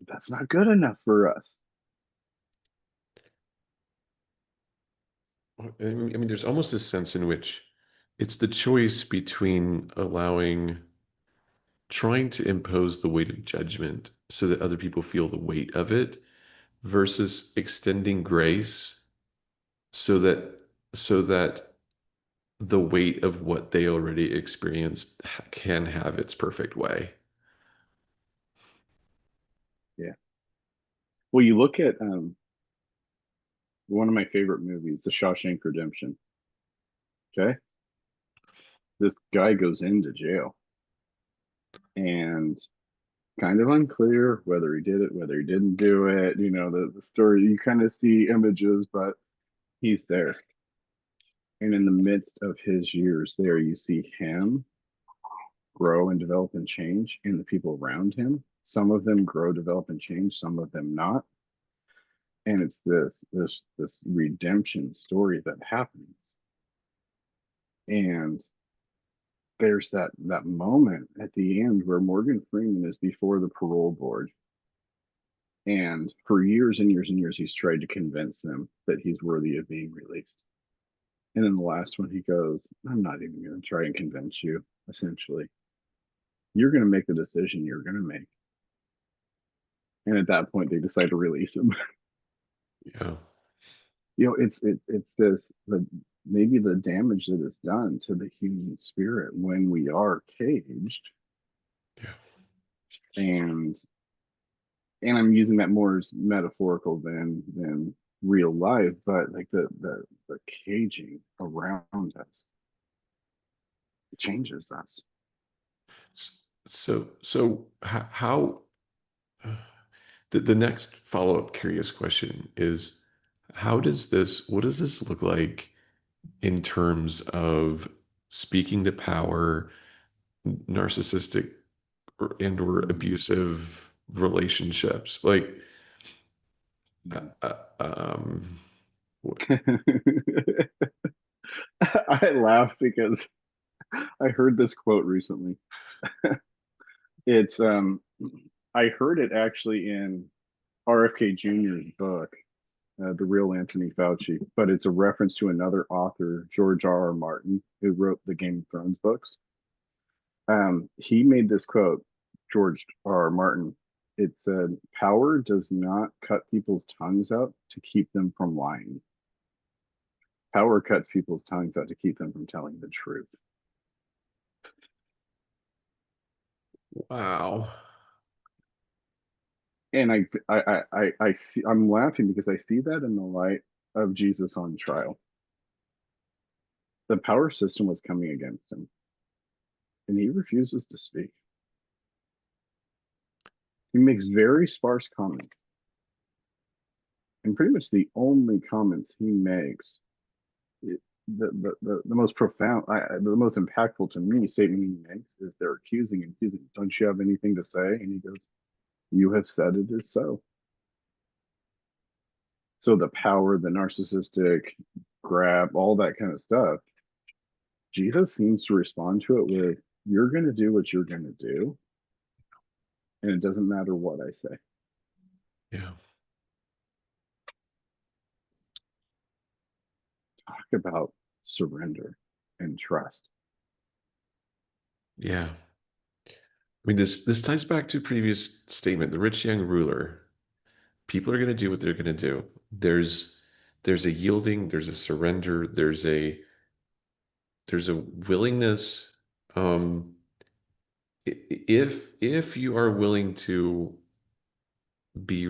That's not good enough for us. I mean, there's almost this sense in which it's the choice between trying to impose the weight of judgment so that other people feel the weight of it versus extending grace so that so that the weight of what they already experienced can have its perfect way. Yeah. Well, you look at one of my favorite movies, The Shawshank Redemption. Okay. This guy goes into jail and kind of unclear whether he did it, whether he didn't do it. The story, you kind of see images, but he's there. And in the midst of his years there, you see him grow and develop and change, and the people around him. Some of them grow, develop, and change, some of them not. And it's this redemption story that happens. And there's that moment at the end where Morgan Freeman is before the parole board. And for years and years and years, he's tried to convince them that he's worthy of being released. And then the last one, he goes, I'm not even going to try and convince you, essentially. You're going to make the decision you're going to make. And at that point, they decide to release him. Yeah. It's this, maybe the damage that is done to the human spirit when we are caged. Yeah. And I'm using that more as metaphorical than real life, but like the caging around us changes us. So the next follow-up curious question is what does this look like in terms of speaking to power, narcissistic and or abusive relationships? Like, uh, uh, um, I laugh because I heard this quote recently. It's I heard it actually in RFK Jr.'s book, The Real Anthony Fauci, but it's a reference to another author, George R. R. Martin, who wrote the Game of Thrones books. He made this quote, George R. R. Martin. It said, "Power does not cut people's tongues out to keep them from lying. Power cuts people's tongues out to keep them from telling the truth." wow. And I see, I'm laughing because I see that in the light of Jesus on trial. The power system was coming against him, and he refuses to speak. He makes very sparse comments, and pretty much the only comments he makes, it, the most profound, the most impactful to me statement he makes is they're accusing, don't you have anything to say? And he goes, you have said it is so. So the power, the narcissistic grab, all that kind of stuff, Jesus seems to respond to it with, you're going to do what you're going to do, and it doesn't matter what I say. Yeah. Talk about surrender and trust. Yeah. I mean, this ties back to previous statement, the rich young ruler. People are going to do what they're going to do. There's a yielding, there's a surrender, there's a willingness. If you are willing to be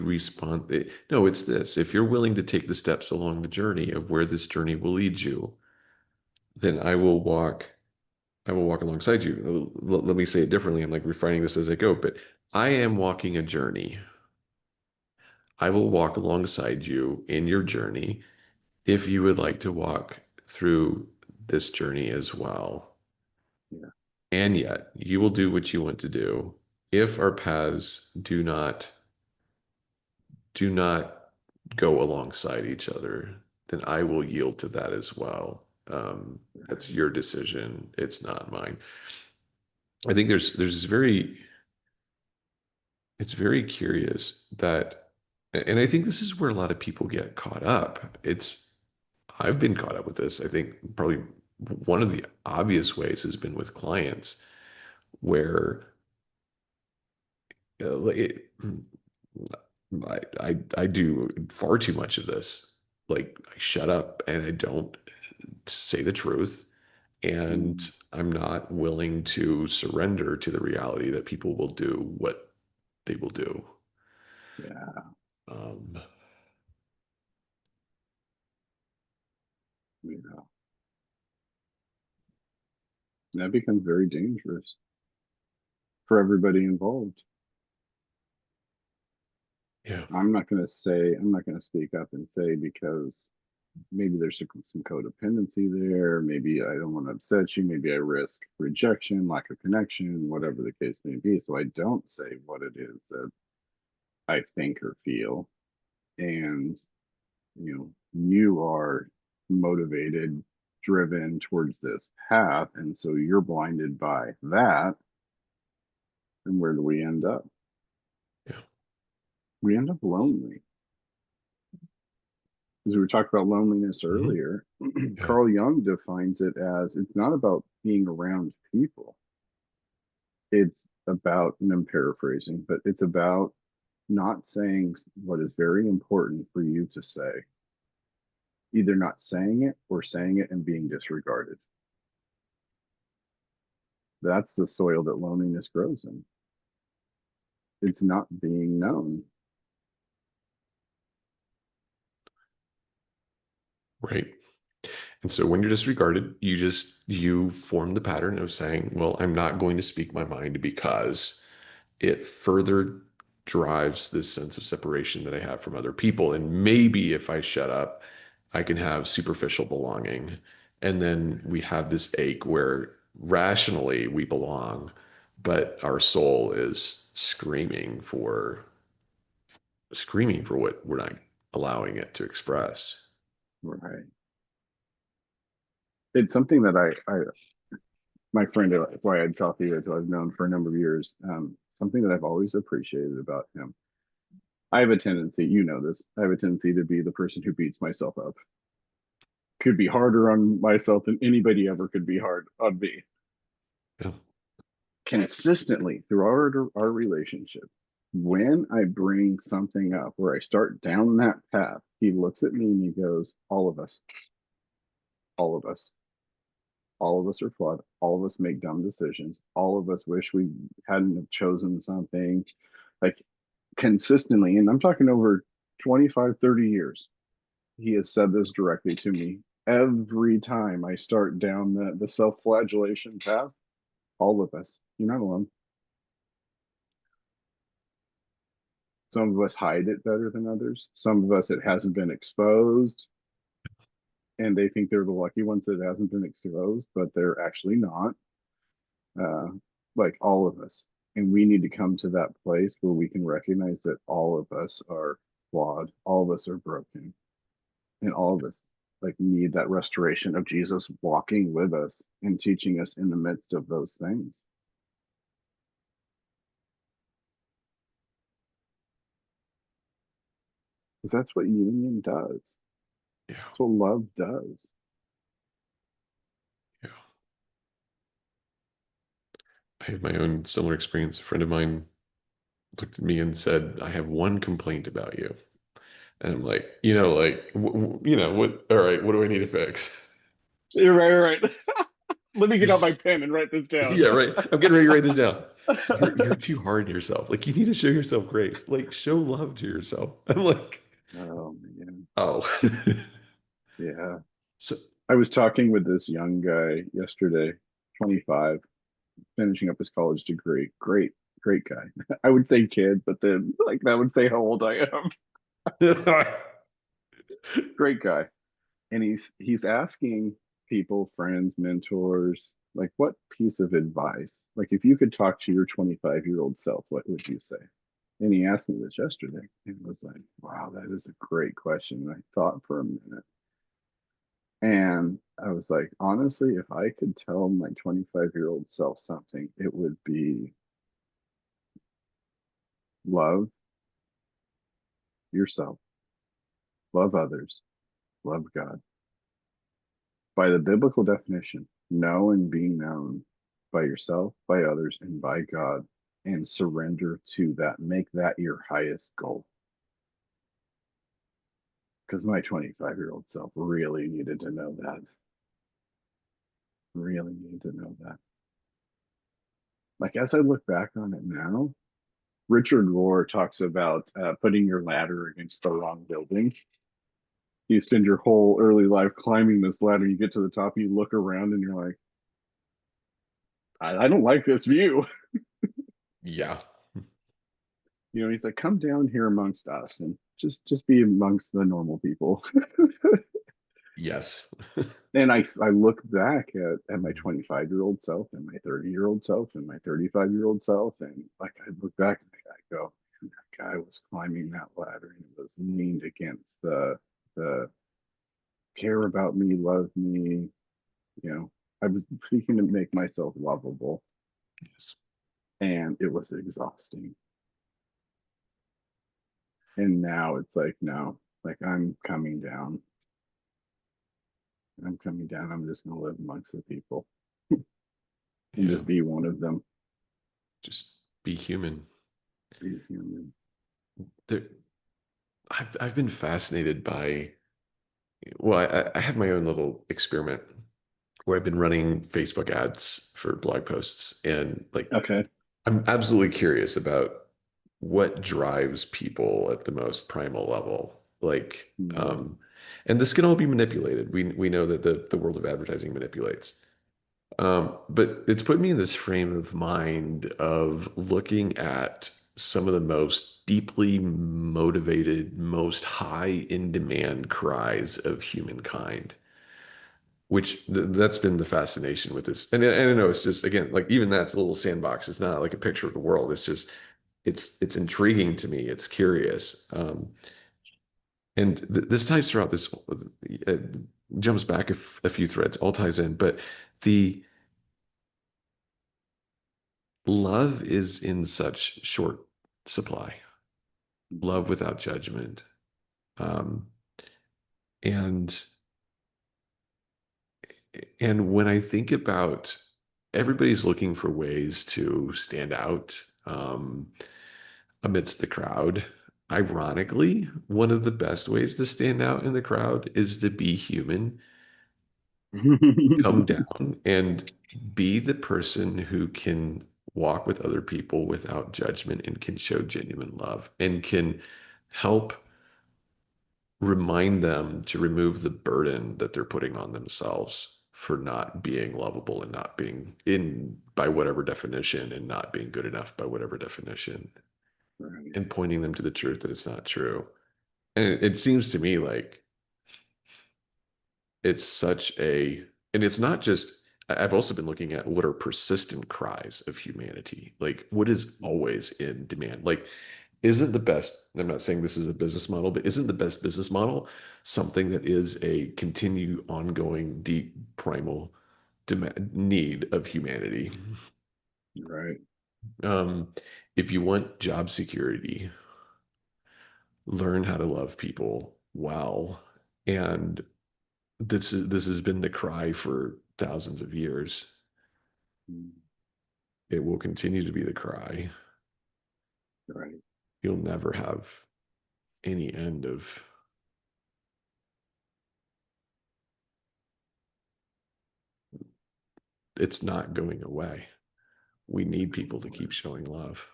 no, it's this. If you're willing to take the steps along the journey of where this journey will lead you, then I will walk alongside you. Let me say it differently. I'm like refining this as I go, but I am walking a journey. I will walk alongside you in your journey if you would like to walk through this journey as well. Yeah. And yet, you will do what you want to do. If our paths do not go alongside each other, then I will yield to that as well. That's Right. your decision. It's not mine. I think there's this very it's very curious that, and I think this is where a lot of people get caught up. I've been caught up with this. I think probably one of the obvious ways has been with clients where I do far too much of this. Like I shut up and I don't say the truth, and Mm, I'm not willing to surrender to the reality that people will do what they will do. yeah. Um, Yeah. And that becomes very dangerous for everybody involved. yeah, I'm not going to speak up and say because maybe there's some codependency there. Maybe I don't want to upset you. Maybe I risk rejection, lack of connection, whatever the case may be. So I don't say what it is that I think or feel. And, you are motivated, driven towards this path. And so you're blinded by that. And where do we end up? yeah. We end up lonely. As we were talking about loneliness Mhm. earlier, Yeah. Carl Jung defines it as it's not about being around people. It's about, and I'm paraphrasing, but it's about not saying what is very important for you to say, either not saying it or saying it and being disregarded. That's the soil that loneliness grows in. It's not being known. Right. And so when you're disregarded, you form the pattern of saying, well, I'm not going to speak my mind because it further drives this sense of separation that I have from other people. And maybe if I shut up, I can have superficial belonging. And then we have this ache where rationally we belong, but our soul is screaming for what we're not allowing it to express. Right. It's something that my friend who I had coffee with, who I've known for a number of years, something that I've always appreciated about him. I have a tendency, you know this, I have a tendency to be the person who beats myself up. Could be harder on myself than anybody ever could be hard on me. Yeah. Consistently through our relationship, when I bring something up where I start down that path, he looks at me and he goes, all of us, all of us, all of us are flawed. All of us make dumb decisions. All of us wish we hadn't have chosen something. Like consistently, and I'm talking over 25, 30 years, he has said this directly to me. Every time I start down the self-flagellation path, all of us, you're not alone. Some of us hide it better than others. Some of us, it hasn't been exposed, and they think they're the lucky ones that it hasn't been exposed, but they're actually not. Uh, like all of us. And we need to come to that place where we can recognize that all of us are flawed, all of us are broken, and all of us like need that restoration of Jesus walking with us and teaching us in the midst of those things. Because that's what union does. Yeah. That's what love does. Yeah. I had my own similar experience. A friend of mine looked at me and said, I have one complaint about you. And I'm like, what, all right, what do I need to fix? You're right, right. Let me get out my Just, pen and write this down. yeah, right. I'm getting ready to write this down. You're too hard on yourself. Like you need to show yourself grace. Like show love to yourself. I'm like, Oh man. oh. Yeah. So I was talking with this young guy yesterday, 25, finishing up his college degree. Great guy. I would say kid, but then like that would say how old I am. Great guy. And he's asking people, friends, mentors, like what piece of advice, like if you could talk to your 25-year-old self, what would you say? And he asked me this yesterday and was like, wow, that is a great question. And I thought for a minute. And I was like, honestly, if I could tell my 25-year-old self something, it would be love yourself, love others, love God. By the biblical definition, know and be known by yourself, by others, and by God, and surrender to that. Make that your highest goal. Because my 25-year-old self really needed to know that. Really needed to know that. Like as I look back on it now, Richard Rohr talks about putting your ladder against the wrong building. You spend your whole early life climbing this ladder, you get to the top, you look around, and you're like, I don't like this view. Yeah. He's like, come down here amongst us and just be amongst the normal people. Yes. And I look back at my 25-year-old self and my 30-year-old self and my 35-year-old self, and like I look back and I go, man, that guy was climbing that ladder and it was leaned against the care about me, love me. I was seeking to make myself lovable, Yes. and it was exhausting. And now it's like, no, like I'm coming down. I'm coming down. I'm just going to live amongst the people and Yeah. just be one of them. Just be human. Be human. There, I've been fascinated by, well, I have my own little experiment where I've been running Facebook ads for blog posts, and like Okay. I'm absolutely curious about what drives people at the most primal level. Like, Mm. and this can all be manipulated. We know that the world of advertising manipulates. But it's put me in this frame of mind of looking at some of the most deeply motivated, most high in demand cries of humankind, which that's been the fascination with this. And I know it's just, again, like even that's a little sandbox. It's not like a picture of the world. It's just, it's intriguing to me. It's curious. And th this ties throughout this, uh, jumps back a few threads, all ties in, but the, love is in such short supply. Love without judgment. Um, and and when I think about, everybody's looking for ways to stand out, amidst the crowd. Ironically, one of the best ways to stand out in the crowd is to be human, come down and be the person who can walk with other people without judgment and can show genuine love and can help remind them to remove the burden that they're putting on themselves for not being lovable and not being in by whatever definition and not being good enough by whatever definition, Right. and pointing them to the truth that it's not true. And it seems to me like it's such a, and it's not just, I've also been looking at what are persistent cries of humanity, like what is always in demand. Like, isn't the best, I'm not saying this is a business model, but isn't the best business model something that is a continued ongoing deep primal demand, need of humanity? Right. um if you want job security, learn how to love people well. And this has been the cry for thousands of years. Mm. It will continue to be the cry. Right. You'll never have any end of, it's not going away. We need people to keep showing love.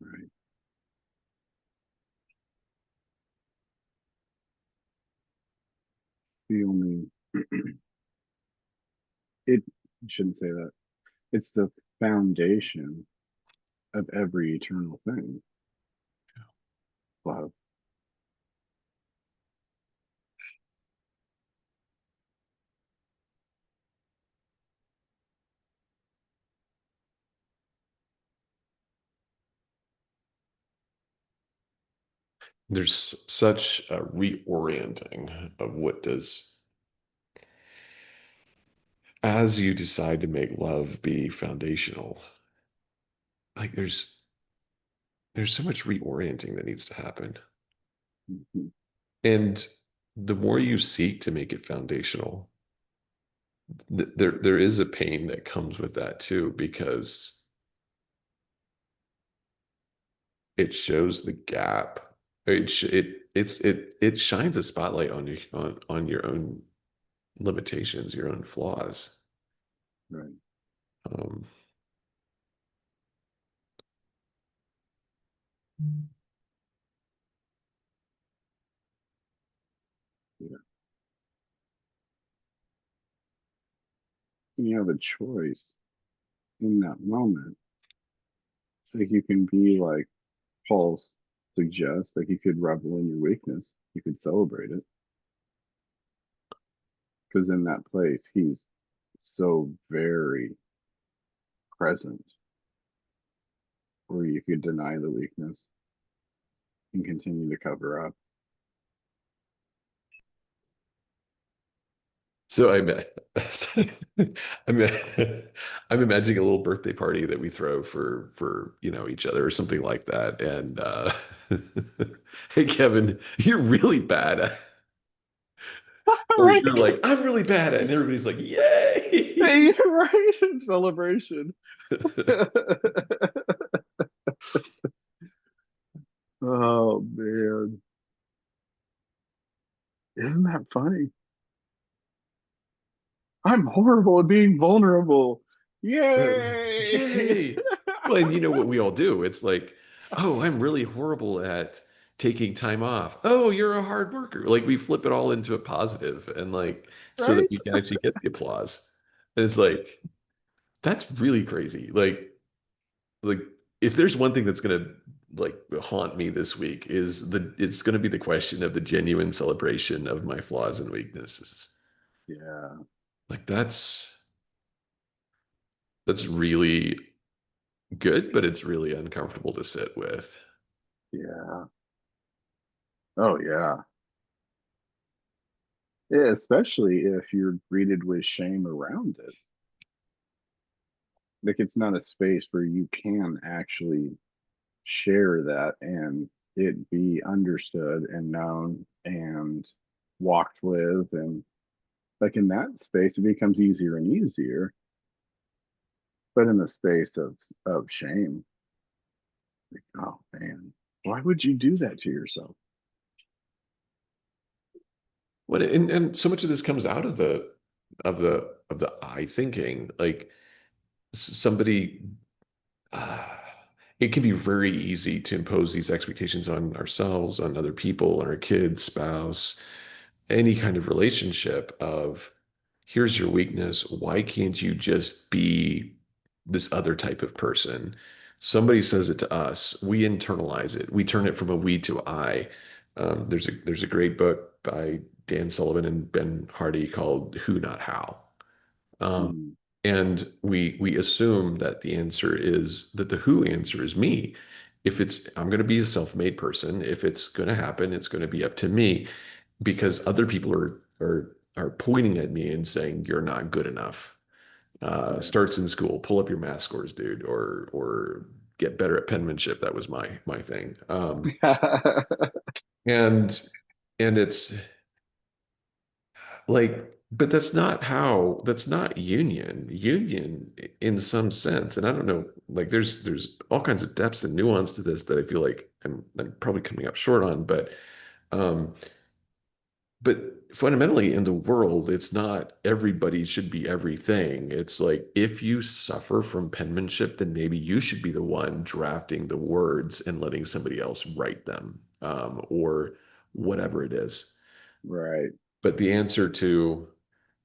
Right. Feel me. It I shouldn't say that. It's the foundation of every eternal thing. Love. There's such a reorienting of what does, as you decide to make love be foundational, like there's so much reorienting that needs to happen. Mhm. And the more you seek to make it foundational, there is a pain that comes with that too, because it shows the gap. It shines a spotlight on you on your own limitations, your own flaws. Right. Um, Yeah. And you have a choice in that moment. Like you can be like Paul suggests, like you could revel in your weakness. You could celebrate it. Because in that place he's so very present, or you could deny the weakness and continue to cover up. so I'm I'm imagining a little birthday party that we throw for each other or something like that. And hey Kevin, you're really bad at, or Right. you're like, I'm really bad at, and everybody's like, Hey, yay. you're right. In celebration. Oh man. Isn't that funny? I'm horrible at being vulnerable. Yay! Yay. Well, and you know what we all do? It's like, oh, I'm really horrible at taking time off. Oh, you're a hard worker. Like we flip it all into a positive and like so that Right? we can actually get the applause. And it's like, that's really crazy. Like if there's one thing that's gonna like haunt me this week is it's gonna be the question of the genuine celebration of my flaws and weaknesses. Yeah. Like that's really good, but it's really uncomfortable to sit with. Yeah. Oh yeah. Yeah, especially if you're greeted with shame around it. Like it's not a space where you can actually share that and it be understood and known and walked with, and like in that space it becomes easier and easier, but in the space of shame, like, oh man, why would you do that to yourself? What and so much of this comes out of the I thinking. Like somebody uh, it can be very easy to impose these expectations on ourselves, on other people, on our kids, spouse, any kind of relationship of here's your weakness. Why can't you just be this other type of person? Somebody says it to us, we internalize it. We turn it from a we to I. There's a great book by Dan Sullivan and Ben Hardy called Who Not How. Um, Mm, and we assume that the answer is that the who answer is me. If it's I'm going to be a self-made person, if it's going to happen, it's going to be up to me because other people are pointing at me and saying you're not good enough. right. Starts in school, pull up your math scores, dude, or get better at penmanship. That was my thing. And and it's like, but that's not union in some sense. And I don't know, like there's all kinds of depths and nuance to this that I feel like I'm probably coming up short on, um, but fundamentally in the world, it's not everybody should be everything. It's like if you suffer from penmanship, then maybe you should be the one drafting the words and letting somebody else write them, or whatever it is. Right. But the answer to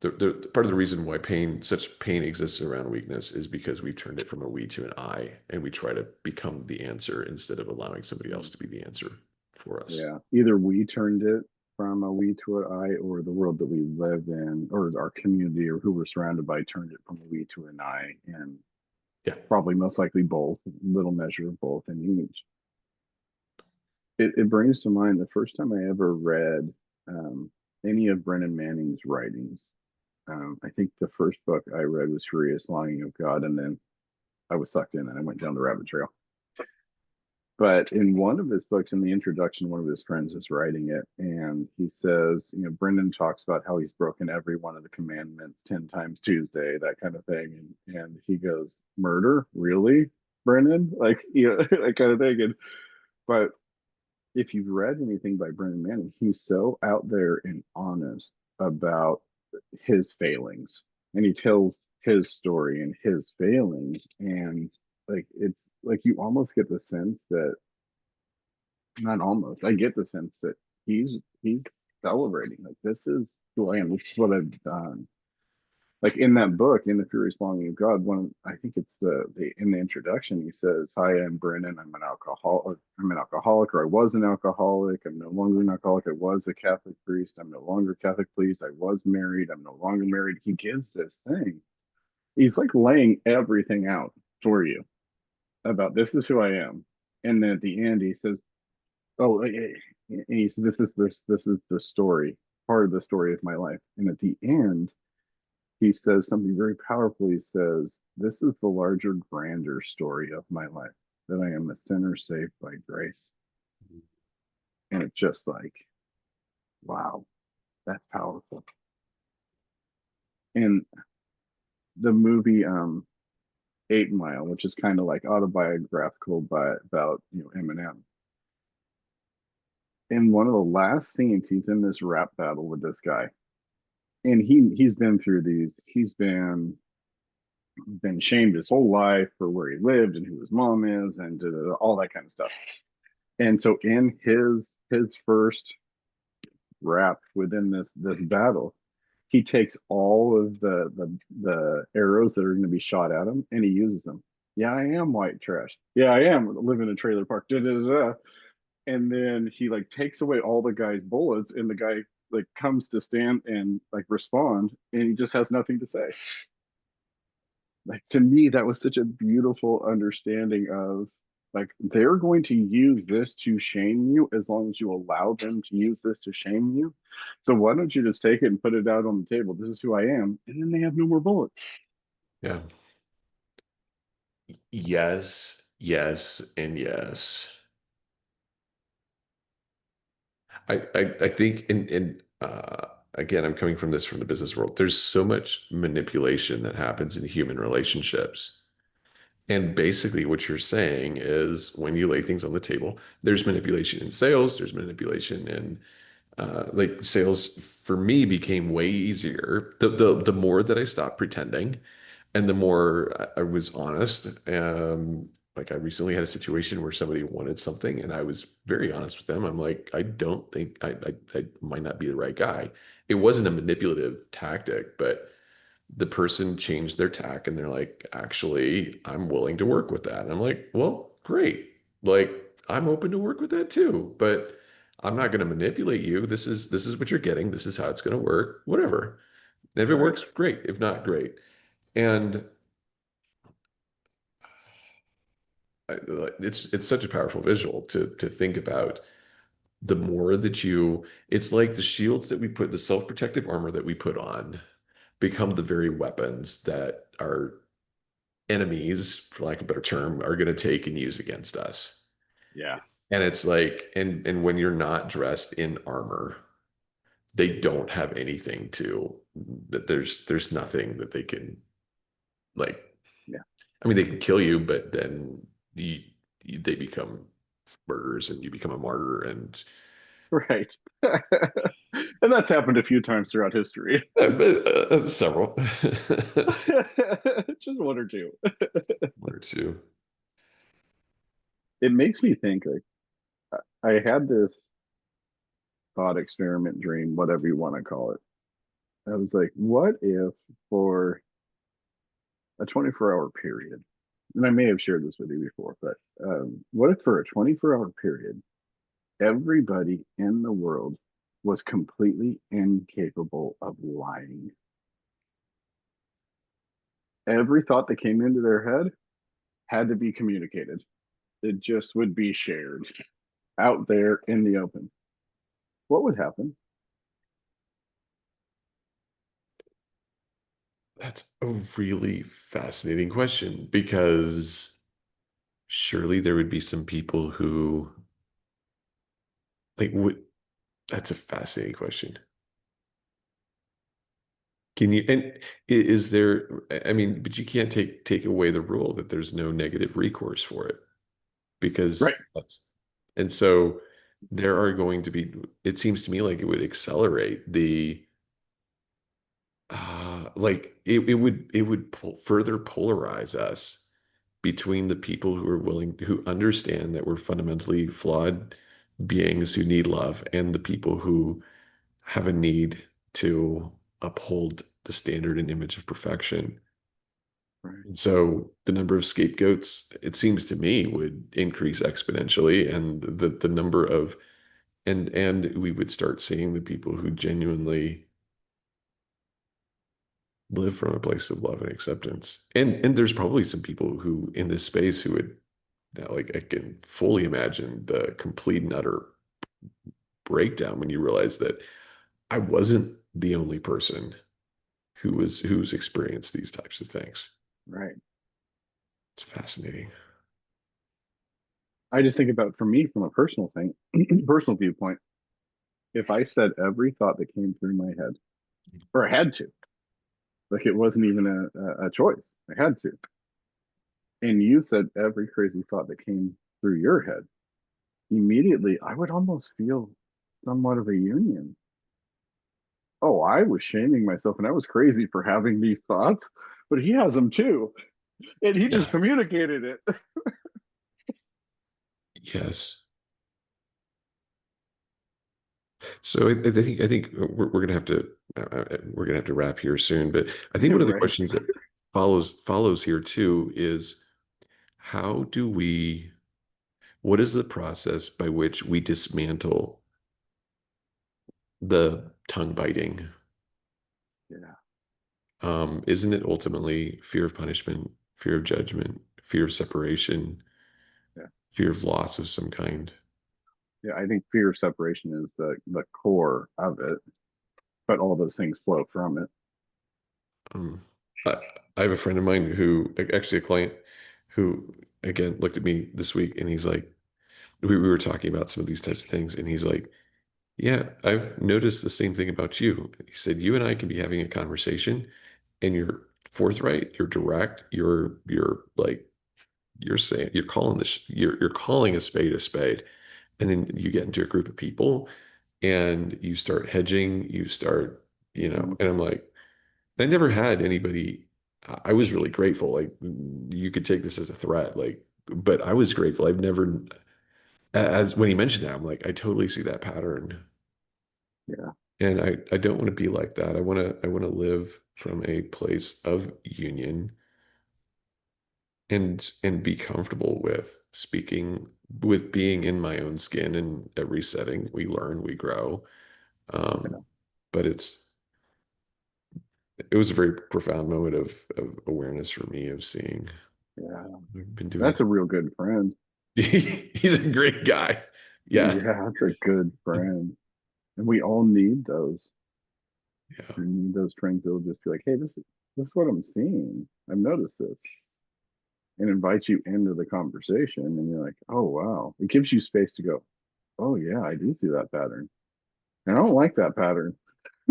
The part of the reason why such pain exists around weakness is because we've turned it from a we to an I, and we try to become the answer instead of allowing somebody else to be the answer for us. Yeah, either we turned it from a we to an I, or the world that we live in, or our community, or who we're surrounded by, turned it from a we to an I, and Yeah. probably most likely both, little measure of both in each. It brings to mind the first time I ever read um, any of Brennan Manning's writings. I think the first book I read was Furious Longing of God, and then I was sucked in and I went down the rabbit trail. But in one of his books, in the introduction, one of his friends is writing it, and he says, Brendan talks about how he's broken every one of the commandments 10 times Tuesday, that kind of thing. And he goes, murder? Really, Brendan? Like, that kind of thing. But if you've read anything by Brendan Manning, he's so out there and honest about his failings, and he tells his story and his failings. And like, it's like you almost get the sense that, not almost, I get the sense that he's celebrating, like, this is who I am, this is what I've done. Like in that book, in the Furious Longing of God, I think it's the in the introduction, he says, hi, I'm Brennan, I'm an alcoholic, or I was an alcoholic, I'm no longer an alcoholic, I was a Catholic priest, I'm no longer a Catholic priest, I was married, I'm no longer married. He gives this thing, he's like laying everything out for you about, this is who I am. And then at the end he says, oh, and he says, this is the story, part of the story of my life. And at the end, he says something very powerful. He says, this is the larger, grander story of my life, that I am a sinner saved by grace. And it's just like, wow, that's powerful. And the movie 8 Mile, which is kind of like autobiographical about Eminem. In one of the last scenes, he's in this rap battle with this guy. And he's been through these, he's been shamed his whole life for where he lived and who his mom is, and all that kind of stuff. And so in his first rap within this battle, he takes all of the arrows that are going to be shot at him, and he uses them. Yeah, I am white trash. Yeah, I am live in a trailer park. Da, da, da, da. And then he like takes away all the guy's bullets, and the guy like comes to stand and like respond, and he just has nothing to say. Like, to me, that was such a beautiful understanding of, like, they're going to use this to shame you as long as you allow them to use this to shame you. So why don't you just take it and put it out on the table? This is who I am. And then they have no more bullets. Yeah. Yes, yes, and yes. I think again, I'm coming from the business world. There's so much manipulation that happens in human relationships. And basically what you're saying is when you lay things on the table, there's manipulation in sales, there's manipulation in like sales for me became way easier. The more that I stopped pretending and the more I was honest. Like I recently had a situation where somebody wanted something and I was very honest with them. I'm like, I don't think I might not be the right guy. It wasn't a manipulative tactic, but the person changed their tack and they're like, actually, I'm willing to work with that. And I'm like, well, great. Like, I'm open to work with that too, but I'm not going to manipulate you. This is what you're getting. This is how it's going to work. Whatever. And if it Right. works, great. If not, great. And it's such a powerful visual to think about. The more that it's like the shields that we put, the self-protective armor that we put on become the very weapons that our enemies, for lack of a better term, are going to take and use against us. Yeah. And it's like, and when you're not dressed in armor, they don't have anything that there's nothing that they can like. Yeah. I mean, they can kill you, but then they become murderers and you become a martyr. And Right. And that's happened a few times throughout history. several, Just one or two. one or two. It makes me think, like, I had this thought experiment, dream, whatever you want to call it. I was like, what if for a 24-hour period, and I may have shared this with you before, but what if for a 24-hour period, everybody in the world was completely incapable of lying? Every thought that came into their head had to be communicated. It just would be shared out there in the open. What would happen? That's a really fascinating question because surely there would be some people who like would that's a fascinating question. Can you and is there I mean, but you can't take away the rule that there's no negative recourse for it Right, because that's and so there are going to be it seems to me like it would accelerate the like it would further polarize us between the people who are willing who understand that we're fundamentally flawed beings who need love and the people who have a need to uphold the standard and image of perfection. right, And so the number of scapegoats, it seems to me, would increase exponentially, and the number of and we would start seeing the people who genuinely live from a place of love and acceptance. And there's probably some people who in this space who would that like I can fully imagine the complete and utter breakdown when you realize that I wasn't the only person who's experienced these types of things. right. It's fascinating. I just think about for me from a personal thing, personal viewpoint. If I said every thought that came through my head, or I had to, like it wasn't even a choice, I had to, and you said every crazy thought that came through your head, immediately I would almost feel somewhat of a union. Oh, I was shaming myself and I was crazy for having these thoughts, but he has them too. And he just Yeah. communicated it. Yes. So I think we're gonna have to we're gonna have to wrap here soon. But I think one of the Right. questions that follows here too is how do we what is the process by which we dismantle the tongue biting? Yeah. Isn't it ultimately fear of punishment, fear of judgment, fear of separation, Yeah. fear of loss of some kind? Yeah. I think fear of separation is the core of it, but all those things flow from it. Um, I, I have a friend of mine who, actually a client, who again looked at me this week and he's like, we were talking about some of these types of things, and he's like, yeah, I've noticed the same thing about you. He said, you and I can be having a conversation and you're forthright, you're direct, you're like you're saying you're calling this you're calling a spade. And then you get into a group of people and you start hedging, you start, Mhm. and I'm like, I never had anybody. I was really grateful. Like you could take this as a threat, like, but I was grateful. I've never, as when he mentioned that, I'm like, I totally see that pattern, Yeah. and I don't want to be like that. I want to live from a place of union and be comfortable with speaking, with being in my own skin in every setting. We learn, we grow. Yeah. Um, but it was a very profound moment of awareness for me of seeing. Yeah. I've been That's doing. a real good friend. He's a great guy. Yeah. Yeah. That's a good friend. And we all need those. Yeah. We need those friends that'll just be like, hey, this is what I'm seeing. I've noticed this. And invite you into the conversation. And you're like, oh, wow. It gives you space to go, oh, yeah, I do see that pattern. And I don't like that pattern.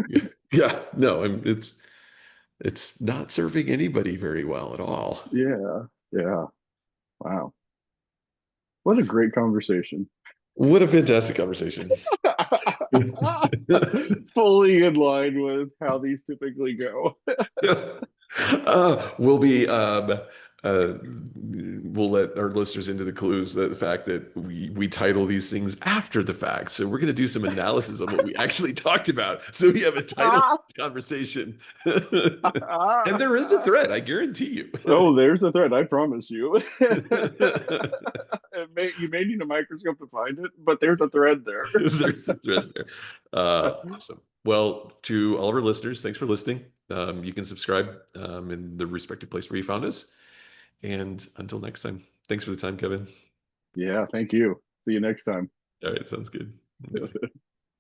Yeah. Yeah. No, it's not serving anybody very well at all. Yeah. Yeah. Wow. What a great conversation. What a fantastic conversation. Fully in line with how these typically go. We'll be we'll let our listeners into the clues, that the fact that we title these things after the fact. So we're going to do some analysis on what we actually talked about. So we have a title conversation. And there is a thread, I guarantee you. Oh, there's a thread. I promise you. You may need a microscope to find it, but there's a thread there. There's a thread there. Awesome. Well, to all of our listeners, thanks for listening. You can subscribe in the respective place where you found us. And until next time, thanks for the time, Kevin. Yeah, thank you. See you next time. All right, sounds good. Enjoy.